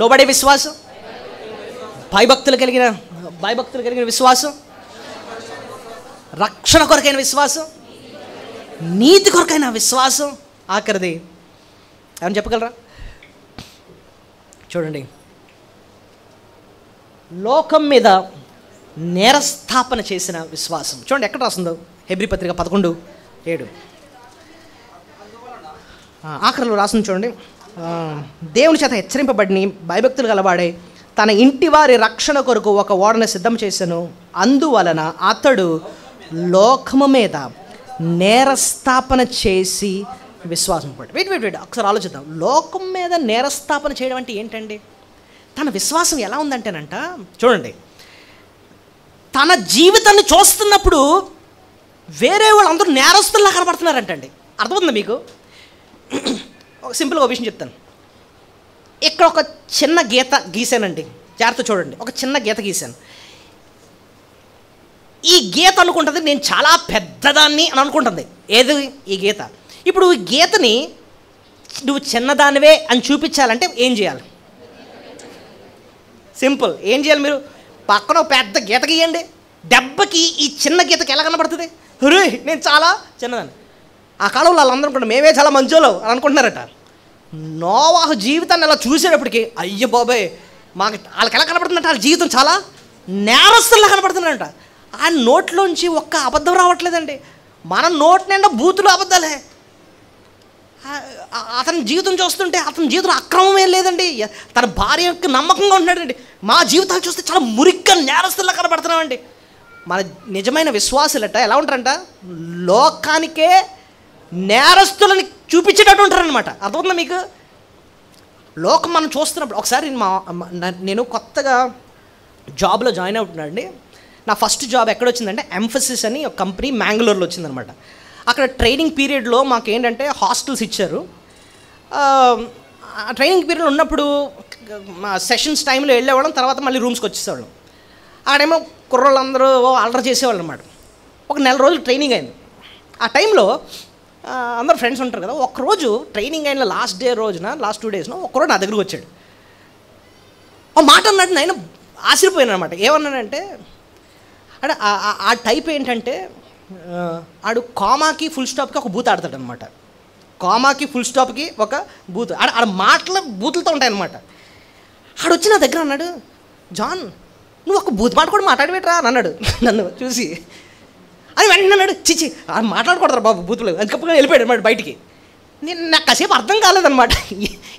లోబడే విశ్వాసం, భయభక్తులు కలిగిన విశ్వాసం, రక్షణ కొరకైన విశ్వాసం, నీతి కొరకైన విశ్వాసం, ఆఖరిది ఏమని చెప్పగలరా? చూడండి, లోకం మీద నేరస్థాపన చేసిన విశ్వాసం. చూడండి ఎక్కడ రాస్తుందో, హెబ్రీ పత్రిక 11:7 ఆఖరిలో రాస్తుంది చూడండి. దేవుని చేత హెచ్చరింపబడిని భయభక్తులు గలవాడే తన ఇంటి వారి రక్షణ కొరకు ఒక ఓడను సిద్ధం చేశాను, అందువలన అతడు లోకము మీద నేరస్థాపన చేసి విశ్వాసం పడ్డాడు. వెయిట్ ఒకసారి ఆలోచిద్దాం. లోకం మీద నేరస్థాపన చేయడం అంటే ఏంటండి? తన విశ్వాసం ఎలా ఉందంటేనంట, చూడండి, తన జీవితాన్ని చూస్తున్నప్పుడు వేరే వాళ్ళందరూ నేరస్తుల్లా కనపడుతున్నారంటండి. అర్థమవుతుందా మీకు? ఒక సింపుల్గా ఒక విషయం చెప్తాను. ఇక్కడ ఒక చిన్న గీత గీసానండి, జాగ్రత్త చూడండి, ఒక చిన్న గీత గీసాను. ఈ గీత అనుకుంటుంది నేను చాలా పెద్దదాన్ని అని అనుకుంటుంది. ఏది ఈ గీత? ఇప్పుడు ఈ గీతని నువ్వు చిన్నదానివే అని చూపించాలంటే ఏం చేయాలి? సింపుల్, ఏం చేయాలి? మీరు పక్కన ఒక పెద్ద గీత గీయండి, దెబ్బకి ఈ చిన్న గీతకి ఎలా కనబడుతుంది? రే నేను చాలా చిన్నదాన్ని. ఆ కాలంలో వాళ్ళందరూ అనుకుంటారు మేమే చాలా మంచోళ్ళు అని అనుకుంటున్నారట. నోవాహు జీవితాన్ని అలా చూసేటప్పటికి అయ్య బాబాయ్ మాకు వాళ్ళకి ఎలా కనబడుతుందంట, వాళ్ళ జీవితం చాలా నేరస్తుల్లా కనబడుతున్నారంట. ఆ నోట్లోంచి ఒక్క అబద్ధం రావట్లేదండి. మన నోటి నిండా బూతులు అబద్ధాలే. అతని జీవితం చూస్తుంటే అతని జీవితంలో అక్రమం ఏం లేదండి. తన భార్యకు నమ్మకంగా ఉంటున్నాడండి. మా జీవితాలు చూస్తే చాలా మురిగ్గా నేరస్తుల్లా కనబడుతున్నామండి. మన నిజమైన విశ్వాసులట ఎలా ఉంటారంట, లోకానికే నేరస్తులని చూపించేటట్టు ఉంటారనమాట. అర్థమవుతుందా మీకు? లోకం మనం చూస్తున్నప్పుడు ఒకసారి నేను కొత్తగా జాబ్లో జాయిన్ అవుతున్నానండి. నా ఫస్ట్ జాబ్ ఎక్కడ వచ్చిందంటే ఎంఫసిస్ అని ఒక కంపెనీ మ్యాంగ్లూర్లో వచ్చిందనమాట. అక్కడ ట్రైనింగ్ పీరియడ్లో మాకు ఏంటంటే హాస్టల్స్ ఇచ్చారు. ట్రైనింగ్ పీరియడ్ ఉన్నప్పుడు సెషన్స్ టైంలో వెళ్ళేవాళ్ళం, తర్వాత మళ్ళీ రూమ్స్కి వచ్చేసేవాళ్ళం. అక్కడేమో కుర్రోళ్ళందరూ అల్లరి చేసేవాళ్ళు అనమాట. ఒక 4 రోజులు ట్రైనింగ్ అయింది. ఆ టైంలో అందరు ఫ్రెండ్స్ ఉంటారు కదా. ఒక్కరోజు ట్రైనింగ్ అయిన లాస్ట్ 2 డేస్లో ఒక్కరోజు నా దగ్గరకు వచ్చాడు. ఆ మాట అన్నాడు, నాయన ఆశ్చర్యపోయాను అనమాట. ఏమన్నానంటే అంటే ఆ టైప్ ఏంటంటే ఆడు కామాకి ఫుల్ స్టాప్కి ఒక బూత్ ఆడతాడు అనమాట. కామాకి ఫుల్ స్టాప్కి ఒక బూత్ ఆడ మాటలు బూతులతో ఉంటాయన్నమాట. ఆడు వచ్చి నా దగ్గర అన్నాడు, జాన్ నువ్వు ఒక బూత్ మాట కూడా మాట్లాడబెట్టరా అని అన్నాడు నన్ను చూసి. అని వెంటనే అన్నాడు, చిచి మాట్లాడకూడదు బాబు బూతులు అని కప్పుగా వెళ్ళిపోయాడు అనమాట బయటికి. నాకు కాసేపు అర్థం కాలేదనమాట,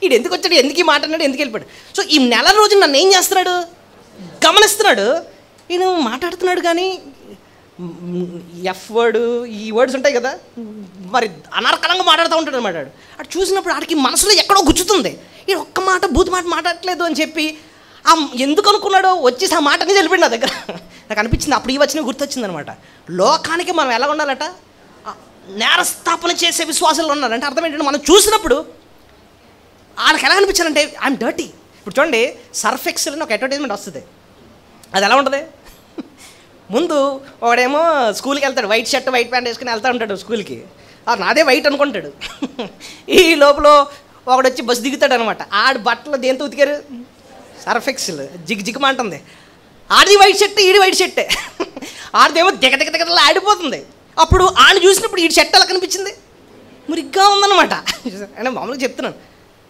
ఈడు ఎందుకు వచ్చాడు, ఎందుకు ఈ మాట అన్నాడు, ఎందుకు వెళ్ళిపోయాడు. సో ఈ నెల రోజు నన్ను ఏం చేస్తున్నాడు, గమనిస్తున్నాడు. ఈయన మాట్లాడుతున్నాడు కానీ ఎఫ్ వర్డ్ ఈ వర్డ్స్ ఉంటాయి కదా, మరి అనర్కలంగా మాట్లాడుతూ ఉంటాడు అనమాట. అటు చూసినప్పుడు ఆడికి మనసులో ఎక్కడో గుచ్చుతుంది, ఈ ఒక్క మాట బూత్ మాట మాట్లాడట్లేదు అని చెప్పి ఎందుకు అనుకున్నాడో వచ్చేసి ఆ మాట అనేది వెళ్ళిపోయింది నా దగ్గర. నాకు అనిపించింది అప్పుడు ఈ వచ్చిన గుర్తొచ్చింది అనమాట. లోకానికి మనం ఎలా ఉండాలట, నేరస్థాపన చేసే విశ్వాసాలు ఉన్నారంటే అర్థం ఏంటంటే మనం చూసినప్పుడు వాళ్ళకి ఎలా అనిపించాలంటే ఐఎమ్ డర్టీ. ఇప్పుడు చూడండి, సర్ఫ్ ఎక్సెల్ అని ఒక అడ్వర్టైజ్మెంట్ వస్తుంది, అది ఎలా ఉంటుంది, ముందు వాడేమో స్కూల్కి వెళ్తాడు, వైట్ షర్ట్ వైట్ ప్యాంట్ వేసుకుని వెళ్తూ ఉంటాడు స్కూల్కి, నాదే వైట్ అనుకుంటాడు. ఈ లోపల ఒకడు వచ్చి బస్సు దిగుతాడు అనమాట, ఆడి బట్టలు దేంతో ఉతికారు, సర్ఫ్ ఎక్సెల్ జిగ్మంటుంది. ఆడిది వైట్ షర్ట్ ఈడి వైట్ షర్టే, ఆడిదేమో దిగ ఆడిపోతుంది. అప్పుడు ఆడిని చూసినప్పుడు ఈ షర్ట్ ఎలా కనిపించింది, మురిగ్గా ఉందన్నమాట. అంటే మామూలుగా చెప్తున్నాను,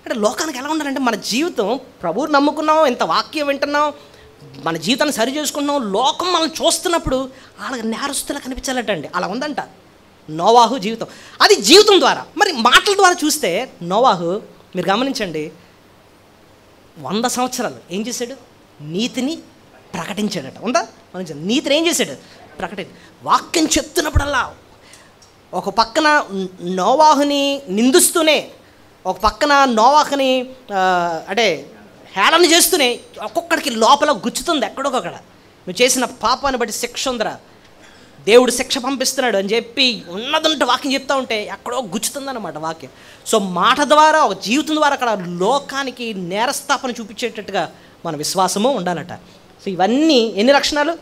అంటే లోకానికి ఎలా ఉండాలంటే మన జీవితం ప్రభువుని నమ్ముకున్నాం, ఇంత వాక్యం వింటున్నాం, మన జీవితాన్ని సరి చేసుకుంటున్నాం, లోకం మనం చూస్తున్నప్పుడు వాళ్ళకి నేరస్తులా కనిపించాలటండి. అలా ఉందంట నోవాహు జీవితం. అది జీవితం ద్వారా. మరి మాటల ద్వారా చూస్తే నోవాహు మీరు గమనించండి, 100 సంవత్సరాలు ఏం చేశాడు, నీతిని ప్రకటించాడట. ఉందా మనం నీతిని ఏం చేశాడు, వాక్యం చెప్తున్నప్పుడల్లా ఒక పక్కన నోవాహుని నిందిస్తూనే, ఒక పక్కన నోవాహుని అంటే హేళన చేస్తూనే ఒక్కొక్కడికి లోపల గుచ్చుతుంది ఎక్కడొకక్కడ, నువ్వు చేసిన పాపాన్ని బట్టి శిక్ష ఉందిరా, దేవుడు శిక్ష పంపిస్తున్నాడు అని చెప్పి ఉన్నదంటే వాక్యం చెప్తూ ఉంటే ఎక్కడో గుచ్చుతుందన్నమాట వాక్యం. సో మాట ద్వారా ఒక జీవితం ద్వారా అక్కడ లోకానికి నేరస్థాపన చూపించేటట్టుగా మన విశ్వాసము ఉండాలట. సో ఇవన్నీ ఎన్ని లక్షణాలు,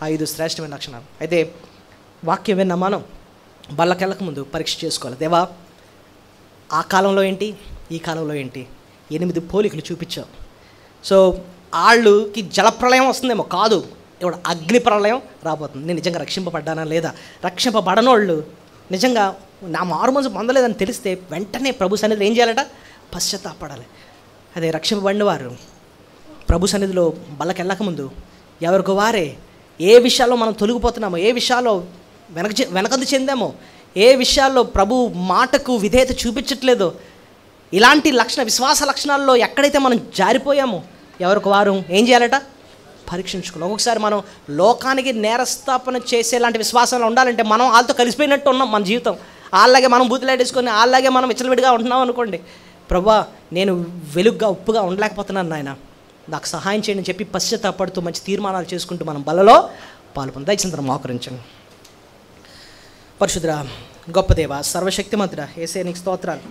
5 శ్రేష్టమైన లక్షణాలు. అయితే వాక్యం విన్న మనం బల్లకెళ్ళక ముందు పరీక్ష చేసుకోవాలి. దేవా ఆ కాలంలో ఏంటి, ఈ కాలంలో ఏంటి, 8 పోలికలు చూపించాం. సో వాళ్ళకి జలప్రళయం వస్తుందేమో, కాదు, ఇప్పుడు అగ్ని ప్రళయం రాబోతుంది. నేను నిజంగా రక్షింపబడ్డానా లేదా, రక్షింపబడనోళ్ళు నిజంగా నా మారుమనసు పొందలేదని తెలిస్తే వెంటనే ప్రభు సన్నిధిలో ఏం చేయాలట, పశ్చాత్తాపడాలి. అదే రక్షింపబడిన వారు ప్రభు సన్నిధిలో బల్లకెళ్ళక ముందు ఎవరికి వారే ఏ విషయాల్లో మనం తొలగిపోతున్నామో, ఏ విషయాల్లో వెనకందు చెందామో, ఏ విషయాల్లో ప్రభు మాటకు విధేయత చూపించట్లేదో, ఇలాంటి విశ్వాస లక్షణాల్లో ఎక్కడైతే మనం జారిపోయామో ఎవరికి వారు ఏం చేయాలట, పరీక్షించుకోవాలి. ఒక్కొక్కసారి మనం లోకానికి నేరస్థాపన చేసేలాంటి విశ్వాసంలో ఉండాలంటే మనం వాళ్ళతో కలిసిపోయినట్టు ఉన్నాం. మన జీవితం వాళ్ళలాగే మనం బూతులాడేసుకొని వాళ్ళలాగే మనం విచ్చలవిడిగా ఉంటున్నాం అనుకోండి. ప్రభువా నేను వెలుగ్గా ఉప్పుగా ఉండలేకపోతున్నాను నాయన, నాకు సహాయం చేయండి అని చెప్పి పశ్చాత్తాపడుతూ మంచి తీర్మానాలు చేసుకుంటూ మనం బలలో పాల్పొంది దయచేసి మోకరించండి. పరిశుద్ధుడా, గొప్ప దేవా, సర్వశక్తిమంతుడా, యేసయ్య నీకు స్తోత్రాలు.